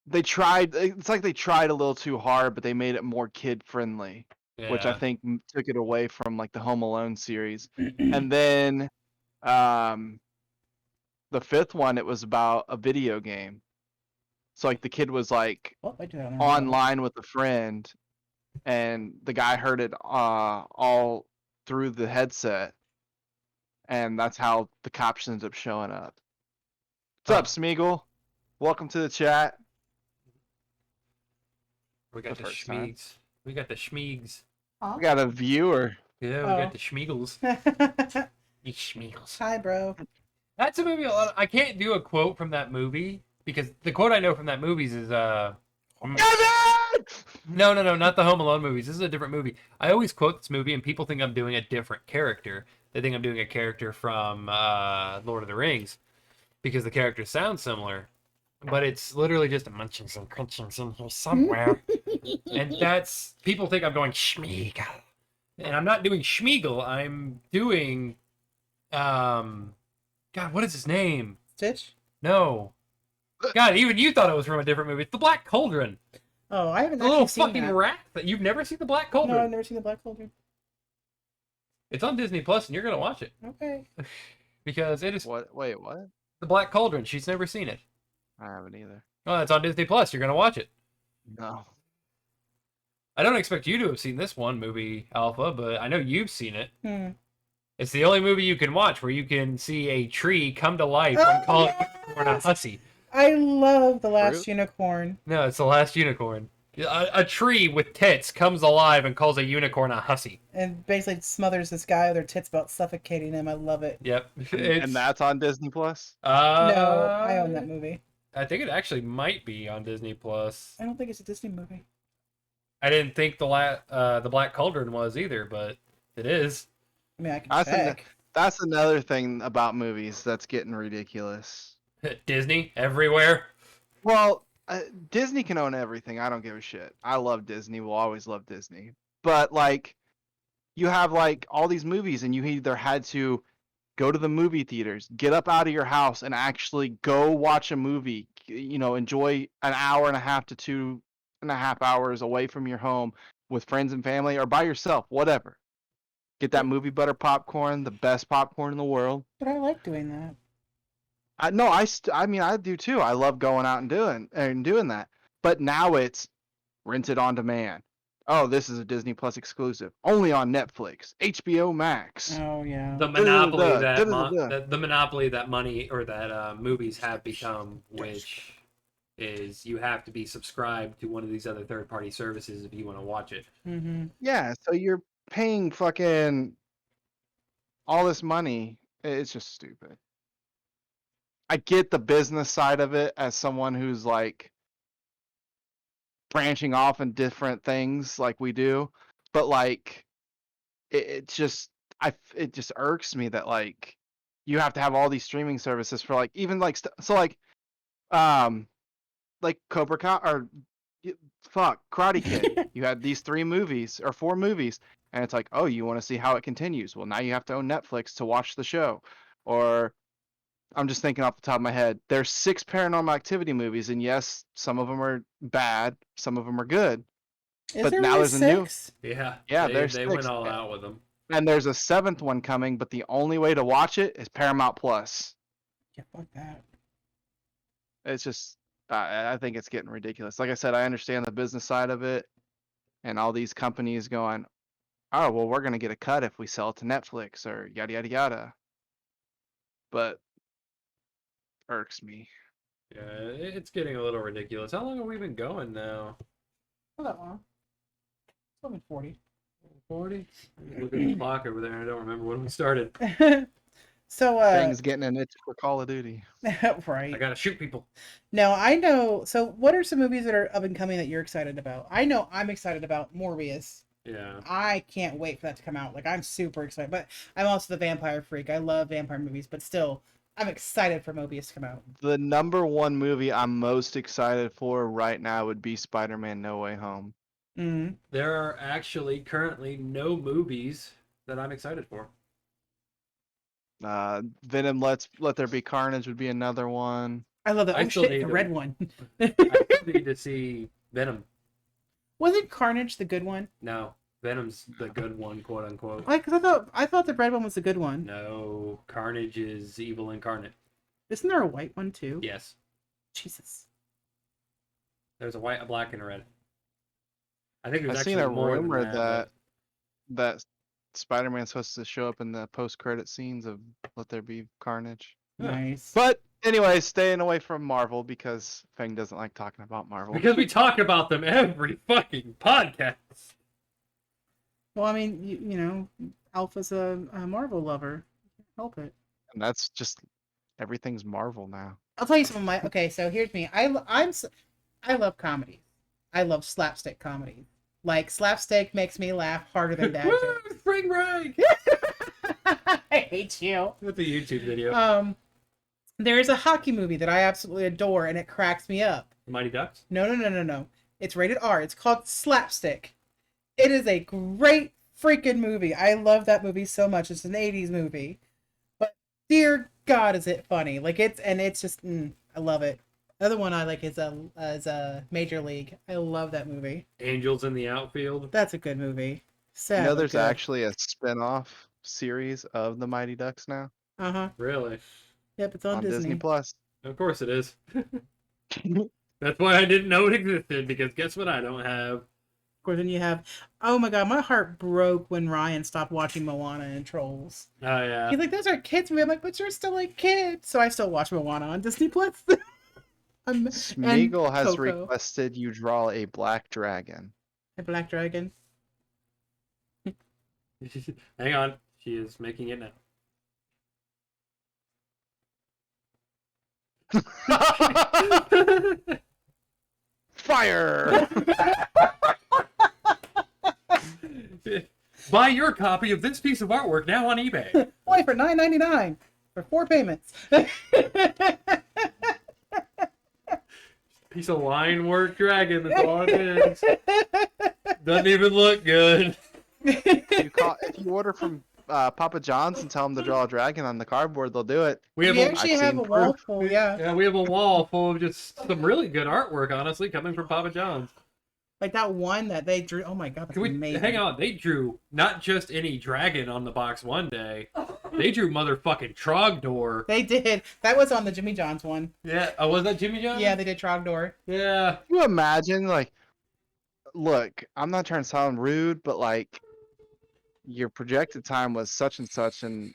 they tried, it's like they tried a little too hard, but they made it more kid friendly, which I Yeah. think took it away from like the Home Alone series. And then the fifth one, it was about a video game. So like the kid was like Oh, I do that on online with a friend, and the guy heard it all through the headset, and that's how the caption ends up showing up. What's up, Smeagol? Welcome to the chat. We got the first time. Schmeegs. We got the Schmeegs. We got a viewer. Yeah, we got the Schmeagles. You Schmeagles. Hi, bro. That's a movie. I can't do a quote from that movie because the quote I know from that movie is No, not the Home Alone movies. This is a different movie. I always quote this movie, and people think I'm doing a different character. They think I'm doing a character from Lord of the Rings because the characters sound similar, but it's literally just a munching and crunching in here somewhere. And that's people think I'm going Schmeagol, and I'm not doing Schmeagol. I'm doing, God, what is his name? Stitch? No, God, even you thought it was from a different movie. It's the Black Cauldron. Oh, I haven't The little actually seen fucking that. rat. You've never seen the Black Cauldron? No, I've never seen the Black Cauldron. It's on Disney Plus, and you're gonna watch it Okay. because it is. What? Wait, what? The Black Cauldron. She's never seen it. I haven't either. Oh, it's on Disney Plus. You're gonna watch it. No. I don't expect you to have seen this one movie, Alpha, but I know you've seen it. Hmm. It's the only movie you can watch where you can see a tree come to life and call it unicorn a hussy. I love The Last Unicorn. No, it's The Last Unicorn. A tree with tits comes alive and calls a unicorn a hussy. And basically smothers this guy with her tits about suffocating him. I love it. Yep. And that's on Disney Plus? No, I own that movie. I think it actually might be on Disney Plus. I don't think it's a Disney movie. I didn't think the Black Cauldron was either, but it is. I mean, I can check. That's another thing about movies that's getting ridiculous. Disney everywhere. Well, Disney can own everything. I don't give a shit. I love Disney. Will always love Disney. But like, you have like all these movies, and you either had to go to the movie theaters, get up out of your house, and actually go watch a movie. You know, enjoy an hour and a half to 2.5 hours away from your home with friends and family, or by yourself, whatever. Get that movie butter popcorn, the best popcorn in the world. But I like doing that. I mean, I do too. I love going out and doing that. But now it's rented on demand. Oh, this is a Disney Plus exclusive, only on Netflix, HBO Max. Oh yeah. The monopoly the monopoly that money or that movies have become, which is you have to be subscribed to one of these other third-party services if you want to watch it. Mm-hmm. Yeah, so you're paying fucking all this money. It's just stupid. I get the business side of it as someone who's like branching off in different things like we do, but like it just irks me that like you have to have all these streaming services for like even like like Cobra Kai or Karate Kid. You had these 3 movies or 4 movies, and it's like, oh, you want to see how it continues? Well, now you have to own Netflix to watch the show. Or I'm just thinking off the top of my head, there's 6 Paranormal Activity movies, and yes, some of them are bad, some of them are good. But now there's a new. Yeah, they went all out with them. And there's a 7th one coming, but the only way to watch it is Paramount Plus. Yeah, fuck that. It's just, I think it's getting ridiculous. Like I said, I understand the business side of it, and all these companies going, oh, well, we're going to get a cut if we sell it to Netflix or yada, yada, yada. But irks me. Yeah, it's getting a little ridiculous. How long have we been going now? Not that long. It's only 40. 40? Look at the clock over there. I don't remember when we started. So Fang's getting an itch for Call of Duty. Right. I gotta shoot people. No, I know. So what are some movies that are up and coming that you're excited about? I know I'm excited about Morbius. Yeah. I can't wait for that to come out. Like, I'm super excited. But I'm also the vampire freak. I love vampire movies, but still, I'm excited for Morbius to come out. The number 1 movie I'm most excited for right now would be Spider-Man No Way Home. Mm-hmm. There are actually currently no movies that I'm excited for. Venom Let There Be Carnage would be another one. I love that. I Oh still shit, need the to- red one. I need to see Venom. Wasn't Carnage the good one? No, Venom's the good one, quote unquote. Like, 'cause I thought the red one was the good one. No, Carnage is evil incarnate. Isn't there a white one too? Yes. Jesus. There's a white, a black, and a red. I think there's I've actually seen a more rumor than that Spider-Man's supposed to show up in the post-credit scenes of Let There Be Carnage. Yeah. Nice. But anyway, staying away from Marvel because Fang doesn't like talking about Marvel. Because we talk about them every fucking podcast. Well, I mean, you know, Alpha's a Marvel lover. Can't help it. And that's just everything's Marvel now. I'll tell you some of my. Okay, so here's me. I love comedy. I love slapstick comedy. Like slapstick makes me laugh harder than dad Woo! jokes. Spring break! I hate you. With the YouTube video. There is a hockey movie that I absolutely adore, and it cracks me up. Mighty Ducks? No. It's rated R. It's called Slapstick. It is a great freaking movie. I love that movie so much. It's an 80s movie. But dear God, is it funny. Like it's just, I love it. The other one I like is Major League. I love that movie. Angels in the Outfield. That's a good movie. You know, Sad, there's but good. actually a spin-off series of the Mighty Ducks now Uh-huh. Really? Yep, it's on Disney Disney. Plus. Of course it is. That's why I didn't know it existed, because guess what I don't have? Of course, then you have, oh my God, my heart broke when Ryan stopped watching Moana and Trolls. Oh, yeah. He's like, those are kids' movies. I'm like, but you're still a kid. So I still watch Moana on Disney Plus. Smeagol has Coco. requested you draw a black dragon. A black dragon. Hang on. She is making it now. Fire! Buy your copy of this piece of artwork now on eBay. Only for $9.99 for 4 payments. Piece of line work dragon, that's all it is. Doesn't even look good. If you order from Papa John's and tell them to draw a dragon on the cardboard, they'll do it. We have We a, actually I've have seen a wall proof. full, yeah. yeah, we have a wall full of just some really good artwork, honestly, coming from Papa John's. Like that one that they drew. Oh my God, that's Can we amazing. hang on? They drew not just any dragon on the box one day. They drew motherfucking Trogdor. They did. That was on the Jimmy John's one. Yeah, oh, was that Jimmy John? Yeah, they did Trogdor. Yeah. Can you imagine, like, look, I'm not trying to sound rude, but like, your projected time was such and such, and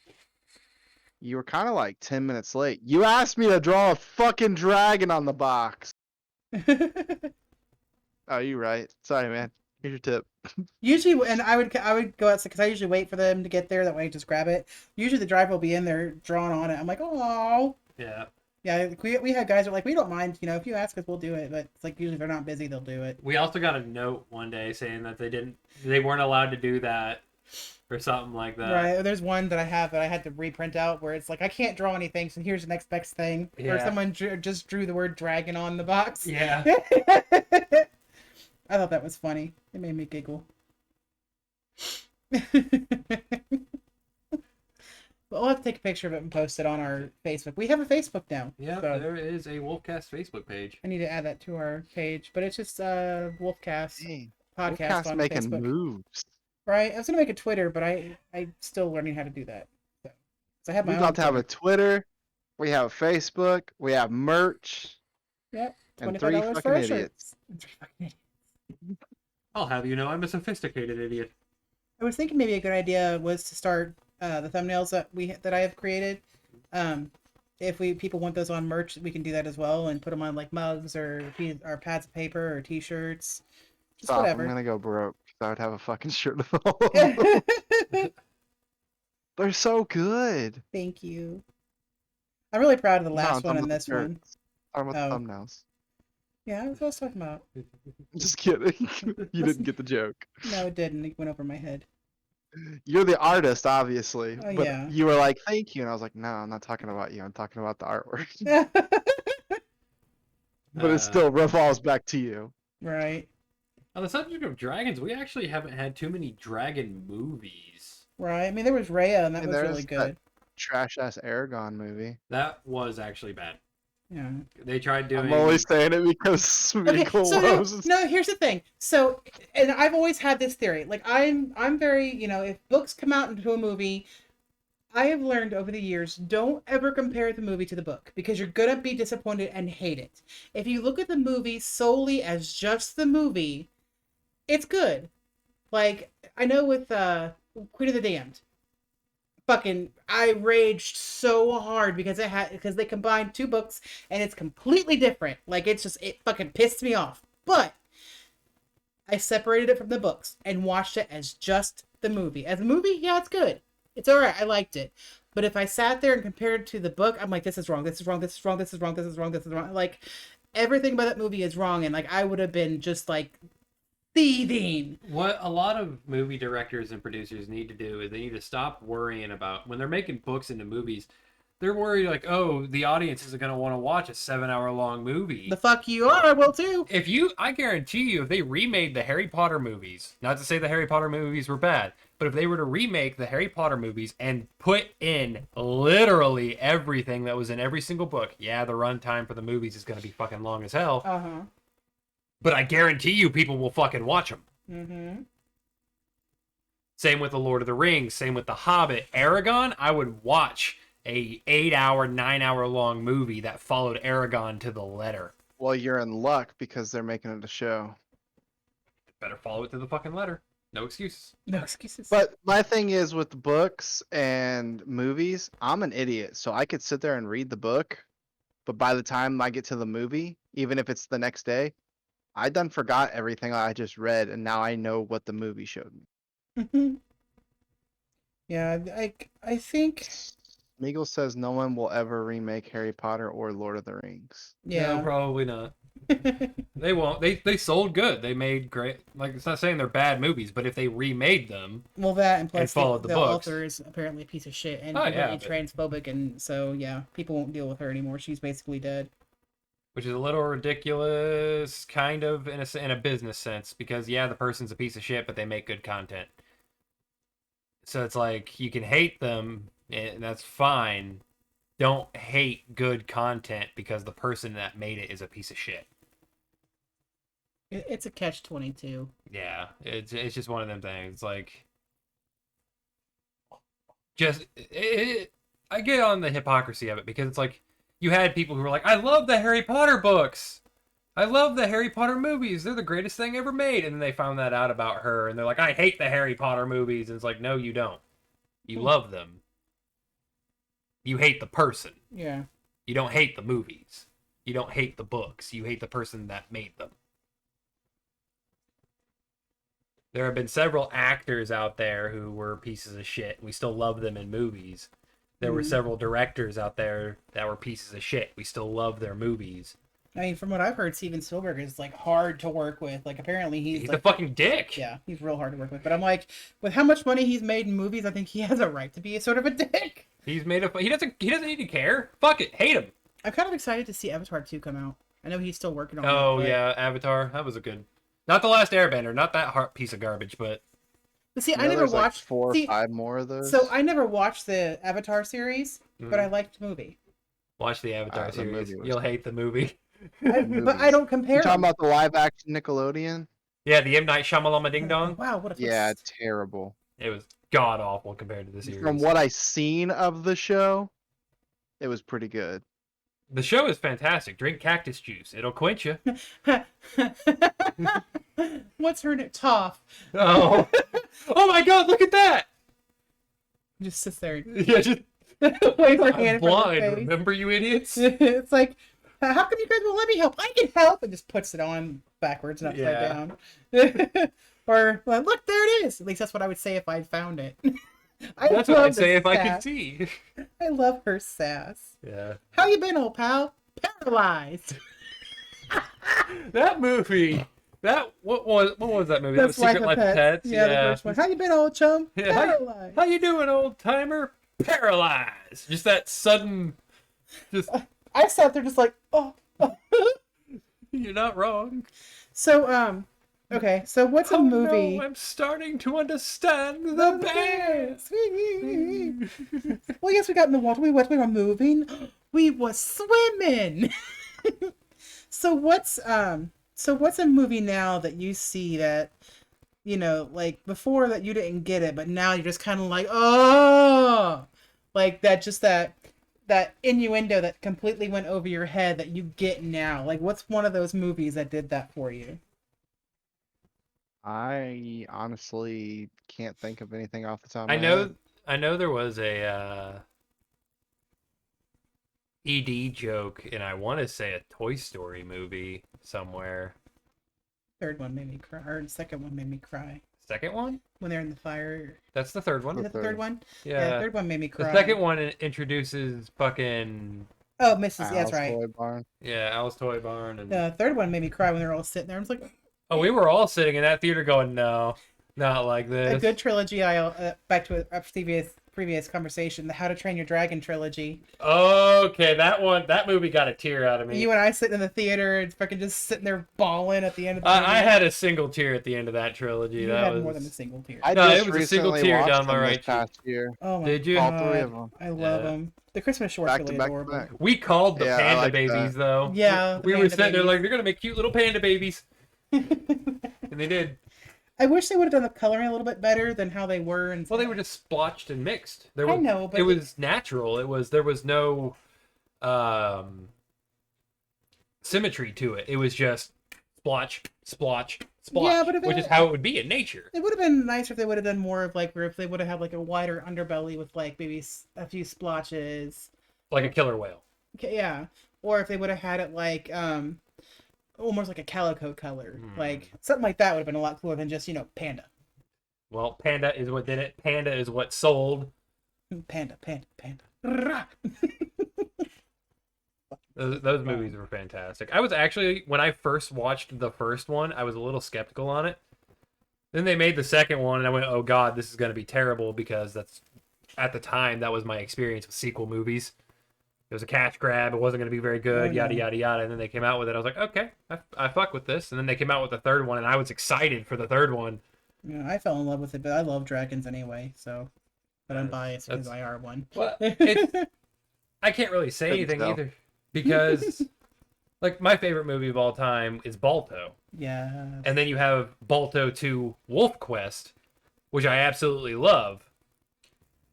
you were kind of like 10 minutes late. You asked me to draw a fucking dragon on the box. Oh, you right. Sorry, man. Here's your tip. Usually, and I would go outside because I usually wait for them to get there. That way, I just grab it. Usually, the driver will be in there drawn on it. I'm like, oh. Yeah. Yeah, we have guys who are like, we don't mind, you know, if you ask us, we'll do it. But it's like usually if they're not busy, they'll do it. We also got a note one day saying that they weren't allowed to do that or something like that. Right. There's one that I have that I had to reprint out where it's like I can't draw anything, so here's the next best thing. Or Yeah. someone just drew the word dragon on the box. Yeah. I thought that was funny. It made me giggle. But we'll have to take a picture of it and post it on our Facebook. We have a Facebook now. Yeah, so there is a Wolfcast Facebook page. I need to add that to our page. But it's just Wolfcast Dang, podcast Wolfcast's on making Facebook. moves. Right? I was gonna make a Twitter, but I'm still learning how to do that. So I have my We're own about to have a Twitter. Twitter. We have Facebook. We have merch. Yep. And $25 three for fucking our idiots. shirts. And 3 fucking idiots. I'll have you know I'm a sophisticated idiot. I was thinking maybe a good idea was to start the thumbnails that I have created. If people want those on merch, we can do that as well and put them on like mugs or pads of paper or T-shirts, just Stop, I'm whatever. gonna go broke. I would have a fucking shirt of all of them. They're so good. Thank you. I'm really proud of the No, last I'm one talking and about this the one. shirts. I'm talking about Oh. the thumbnails. Yeah, that's what I was talking about. Just kidding. You didn't get the joke. No, it didn't. It went over my head. You're the artist, obviously. Oh, but yeah. you were like, thank you. And I was like, no, I'm not talking about you. I'm talking about the artwork. But it still revolves back to you. Right. On the subject of dragons, we actually haven't had too many dragon movies. Right. I mean, there was Rhea, and that And was there's really that- good. Trash ass Aragon movie. That was actually bad. Yeah. They tried doing. I'm only saying it because Okay, Smeagol so loves. no, here's the thing. So, and I've always had this theory. Like, I'm very, you know, if books come out into a movie, I have learned over the years, don't ever compare the movie to the book because you're gonna be disappointed and hate it. If you look at the movie solely as just the movie, it's good. Like, I know with Queen of the Damned. Fucking, I raged so hard because they combined two books and it's completely different. Like, it fucking pissed me off. But I separated it from the books and watched it as just the movie. As a movie, yeah, it's good. It's alright. I liked it. But if I sat there and compared it to the book, I'm like, this is wrong. This is wrong. This is wrong. This is wrong. This is wrong. This is wrong. Like, everything about that movie is wrong. And, like, I would have been just, like, thieving. What a lot of movie directors and producers need to do is they need to stop worrying about when they're making books into movies. They're worried like, oh, the audience isn't going to want to watch a 7-hour long movie. The fuck you are, I will too. I guarantee you, if they remade the Harry Potter movies, not to say the Harry Potter movies were bad, but if they were to remake the Harry Potter movies and put in literally everything that was in every single book, yeah, the runtime for the movies is going to be fucking long as hell. Uh-huh. But I guarantee you people will fucking watch them. Mm-hmm. Same with The Lord of the Rings. Same with The Hobbit. Aragon, I would watch a 8-hour, 9-hour long movie that followed Aragon to the letter. Well, you're in luck because they're making it a show. Better follow it to the fucking letter. No excuses. No excuses. But my thing is with books and movies, I'm an idiot. So I could sit there and read the book, but by the time I get to the movie, even if it's the next day, I done forgot everything I just read, and now I know what the movie showed me. Mm-hmm. Yeah, I think. Meagle says no one will ever remake Harry Potter or Lord of the Rings. Yeah. No, probably not. They won't. They sold good. They made great. Like, it's not saying they're bad movies, but if they remade them, Well, that and plus and followed the the books. author is apparently a piece of shit and Oh, yeah, completely transphobic, and so yeah, people won't deal with her anymore. She's basically dead. which is a little ridiculous, kind of in a business sense, because yeah, the person's a piece of shit, but they make good content. So it's like you can hate them, and that's fine. Don't hate good content because the person that made it is a piece of shit. It's a catch-22. Yeah, it's just one of them things. It's like, I get on the hypocrisy of it because it's like you had people who were like, I love the Harry Potter books. I love the Harry Potter movies. They're the greatest thing ever made. And then they found that out about her and they're like, I hate the Harry Potter movies. And it's like, no, you don't. You love them. You hate the person. Yeah. You don't hate the movies. You don't hate the books. You hate the person that made them. There have been several actors out there who were pieces of shit. We still love them in movies. There were several directors out there that were pieces of shit. We still love their movies. I mean, from what I've heard, Steven Spielberg is like hard to work with. Like, apparently he's a like, fucking dick. Yeah, he's real hard to work with. But I'm like, with how much money he's made in movies, I think he has a right to be a sort of a dick. He's made he doesn't need to care. Fuck it, hate him. I'm kind of excited to see Avatar 2 come out. I know he's still working on it. Oh but... yeah, Avatar. That was a good. Not the Last Airbender. Not that piece of garbage, but. But see, You know, I never there's watched like 4 see, or 5 more of those. So I never watched the Avatar series, but I liked the movie. Watch the Avatar the series. movie was You'll hate the movie. But I don't compare. You talking them. about the live action Nickelodeon? Yeah, the M. Night Shyamalan Ding Dong. Wow, what a Yeah, terrible. It was god awful compared to the series. From what I seen of the show, it was pretty good. The show is fantastic. Drink cactus juice. It'll quench you. What's her name? Toph. Oh. Oh my god, look at that! Just sits there. Yeah, just Wave her I'm hand in front of her blind, face. remember you idiots? It's like, how come you guys won't let me help? I can help, and just puts it on backwards and upside down. Or well, look, there it is. At least that's what I would say if I found it. That's what I'd say if I could see. I love her sass. Yeah. How you been, old pal? Paralyzed. That movie. What was that movie? That's that was Secret Life of Pets. Yeah, the first one. How you been, old chum? Yeah, Paralyzed. How you doing, old timer? Paralyzed. Just that sudden. Just I sat there just like, oh. you're not wrong. So okay. So what's a movie? No, I'm starting to understand the bears. Well, yes, we got in the water. We were moving. We were swimming. So what's a movie now that you see that, you know, like before that you didn't get it, but now you're just kind of like, oh, like that innuendo that completely went over your head that you get now. Like, what's one of those movies that did that for you? I honestly can't think of anything off the top of I my head. know there was a ED joke, and I want to say a Toy Story movie somewhere. Third one made me cry, or the second one made me cry Second one? when they're in the fire. That's the third Is one. that the third one? Yeah. The third one made me The cry. second one introduces fucking Oh, Mrs. Yeah, that's Alice right. Toy Barn. yeah, Alice Toy Barn, and The third one made me cry when they're all sitting there. I was like, oh, we were all sitting in that theater going, no, not like a this. good trilogy. Back to a previous conversation, the How to Train Your Dragon trilogy. Okay, that movie got a tear out of me. You and I sitting in the theater and fucking just sitting there bawling at the end of the movie. I had a single tear at the end of that trilogy. You that had was more than a single tear. I No, just it was a single recently tear watched down my them right this cheek. past year. Oh my Did you? All God. three of them. I love Yeah. them. The Christmas short's Back to really back to adorable. back. We called the Yeah, I panda like babies that. though. Yeah, the we were panda sitting there babies. like they're gonna make cute little panda babies, and they did. I wish they would have done the coloring a little bit better than how they were. And Well, they were just splotched and mixed. There I was, know, but it was natural. There was no symmetry to it. It was just splotch, splotch, splotch, Yeah, but if which it- is how it would be in nature. It would have been nicer if they would have done more of like where if they would have had like a wider underbelly with like maybe a few splotches. Like a killer whale. Okay, yeah, or if they would have had it like almost like a calico color, like something like that would have been a lot cooler than just panda. Well, panda is what did it. Panda is what sold. Panda, panda, panda. Rah! Those movies were fantastic. I was actually, when I first watched the first one, I was a little skeptical on it. Then they made the second one, and I went, "Oh God, this is going to be terrible," because at the time that was my experience with sequel movies. It was a cash grab. It wasn't going to be very good. Oh, yada no. yada yada. And then they came out with it. I was like, okay, I fuck with this. And then they came out with the third one, and I was excited for the third one. Yeah, I fell in love with it, but I love dragons anyway, so. But I'm Yes, biased because that's- I are one. Well, I can't really say Couldn't anything tell. either because, like, my favorite movie of all time is Balto. Yeah. And then you have Balto 2 Wolf Quest, which I absolutely love.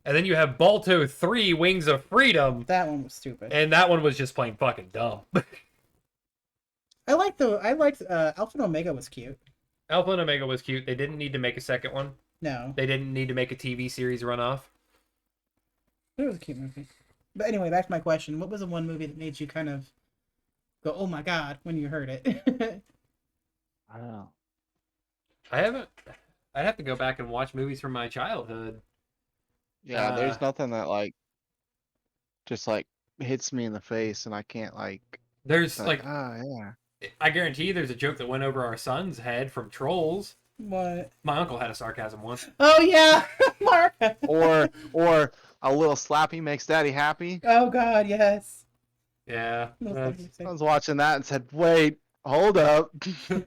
And then you have Balto 3 Wings of Freedom, That one was stupid. and that one was just plain fucking dumb. I liked Alpha and Omega was cute. Alpha and Omega was cute. They didn't need to make a second one. No, They didn't need to make a TV series run off. it was a cute movie. But anyway, back to my question. What was the one movie that made you kind of go, "Oh my God," when you heard it? I don't know. I haven't. I'd have to go back and watch movies from my childhood. Yeah, there's Uh, nothing that just hits me in the face and I can't There's like, like, yeah. I guarantee you there's a joke that went over our son's head from Trolls. What? My uncle had a sarcasm once. Oh yeah, Mark. Or a little slappy makes daddy happy. Oh God, yes. Yeah. No, I was watching that and said, wait, hold up.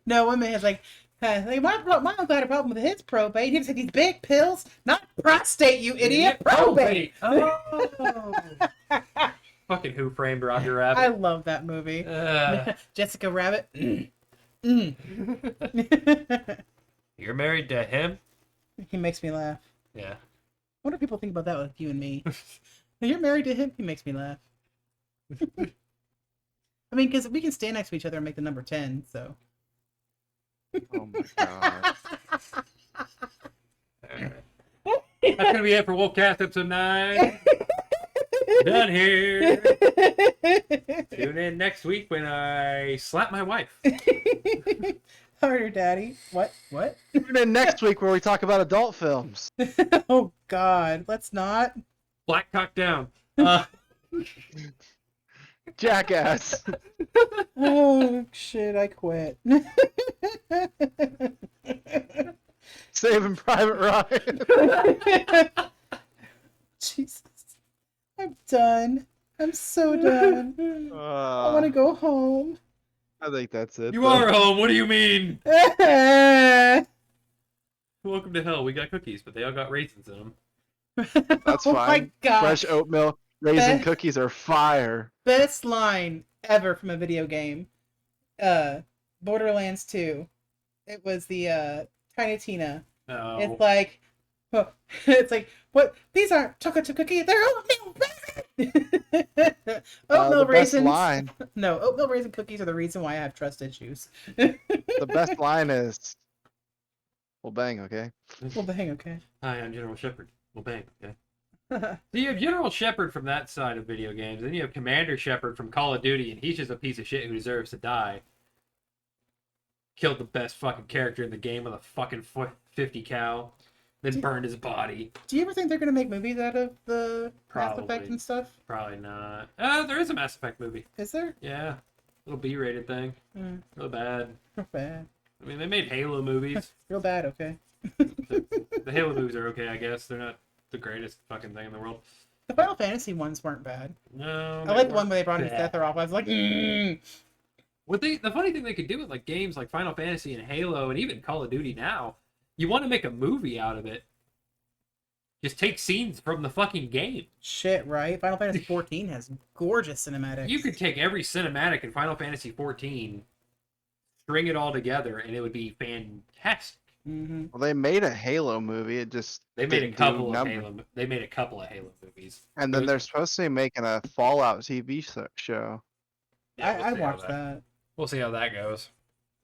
no, one man's like my uncle had a problem with his probate. He was like, "These big pills, not prostate, you idiot, probate." Oh. Fucking Who Framed Roger I Rabbit? love that movie. Uh, Jessica Rabbit. Mm. you're married to him? He makes me laugh. Yeah. What do people think about that with you and me? You're married to him. He makes me laugh. I mean, because we can stand next to each other and make the number 10. So. Oh my god. Alright. That's gonna be it for Wolfcast episode 9. Done here. Tune in next week when I slap my wife. Harder, Daddy. What? What? Tune in next week where we talk about adult films. Oh God, let's not. Black cock down. Jackass. Oh shit! I quit. Saving Private Ryan. Jesus, I'm done. I'm so done. I want to go home. I think that's it. You though. are home. What do you mean? Best Welcome to hell. We got cookies, but they all got raisins in them. That's oh fine. my God. Fresh oatmeal raisin Best- cookies are fire. Best line ever from a video game. Borderlands 2. It was the Tiny Tina. Oh. It's like, it's like, what? These aren't chocolate cookies. They're oatmeal raisins. Oatmeal The best raisins. line. No, oatmeal raisin cookies are the reason why I have trust issues. The best line is, Well, bang, okay. Well, dang, okay. Hi, I'm General Shepard. Well, bang. Okay. So you have General Shepard from that side of video games, then you have Commander Shepard from Call of Duty, and he's just a piece of shit who deserves to die. Killed the best fucking character in the game with a fucking 50 cal, then burned his body. Do you ever think they're gonna make movies out of the Mass Effect Probably. and stuff? Probably not. There is a Mass Effect movie. Is there? Yeah. Little B-rated thing. Real bad. Real bad. I mean, they made Halo movies. Real bad. Okay. The Halo movies are okay, I guess. They're not the greatest fucking thing in the world. The Final Fantasy ones weren't bad. No. I like the one where they brought in bad. Sephiroth. I was like, The funny thing they could do with like games like Final Fantasy and Halo and even Call of Duty now, you want to make a movie out of it. Just take scenes from the fucking game. Shit, right? Final Fantasy 14 has gorgeous cinematics. You could take every cinematic in Final Fantasy 14, string it all together, and it would be fantastic. Mm-hmm. Well, they made a Halo movie. It just They made a didn't do couple of numbers. Halo. They made a couple of Halo movies. And then they're supposed to be making a Fallout TV show. Yeah, we'll I see how watched that. We'll see how that goes.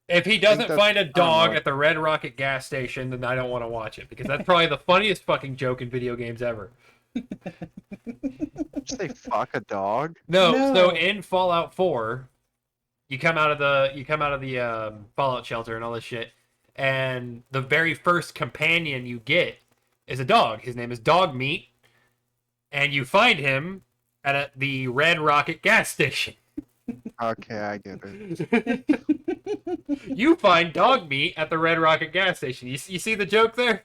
If he doesn't that's find a dog unlikely. at the Red Rocket gas station, then I don't want to watch it because that's probably the funniest fucking joke in video games ever. Did you say fuck a dog? No, No. so in Fallout 4, you come out of the Fallout shelter and all this shit, and the very first companion you get is a dog. His name is Dog Meat, and you find him at the Red Rocket gas station. Okay, I get it. You find Dog Meat at the Red Rocket gas station. You see the joke there?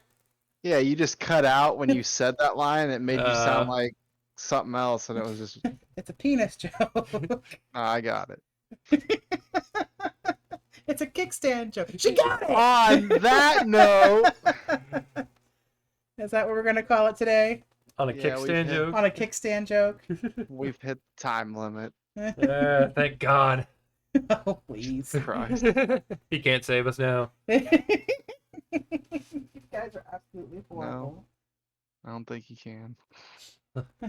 Yeah, you just cut out when you said that line. It made you sound like something else, and it was just. It's a penis joke. I got it. It's a kickstand joke. She got it! On that note, Is that what we're going to call it today? On a Yeah, we kickstand did. joke? On a kickstand joke? we've hit the time limit. Thank God. Oh, please. Christ. He can't save us now. You guys are absolutely horrible. I don't think you can.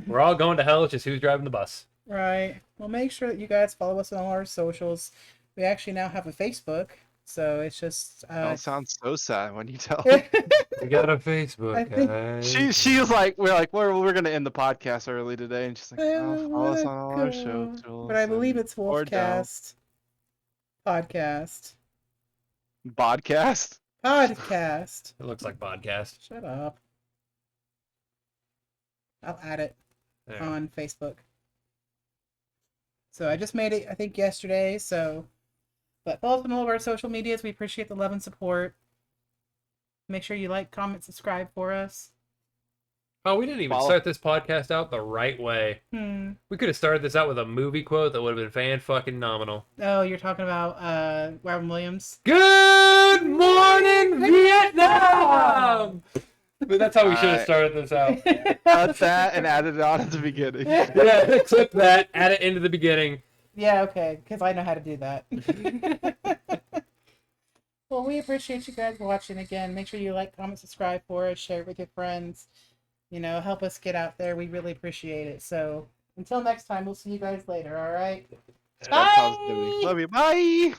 We're all going to hell. It's just who's driving the bus. Right. Well, make sure that you guys follow us on all our socials. We actually now have a Facebook, so it's just. That sounds so sad when you tell. We got a Facebook, I think- guys. She was like, we're gonna end the podcast early today, and she's like, oh, follow us wanna on all our go. shows. But I believe it's or don't. Wolfcast. Podcast. Podcast. Podcast. It looks like podcast. Shut up. I'll add it There. on Facebook. So I just made it, I think, yesterday. So, but follow us on all of our social medias. We appreciate the love and support. Make sure you like, comment, subscribe for us. Oh, we didn't even Follow- start this podcast out the right way. We could have started this out with a movie quote that would have been fan-fucking-nominal. Oh, you're talking about Robin Williams? Good morning, Vietnam! But that's how we should have started this out. Cut that and add it on at the beginning. Yeah, clip that, add it into the beginning. Yeah, okay, because I know how to do that. Well, we appreciate you guys watching again. Make sure you like, comment, subscribe for us, share it with your friends. You know, help us get out there. We really appreciate it. So until next time, we'll see you guys later, all right? Spread positivity. Love you. Bye.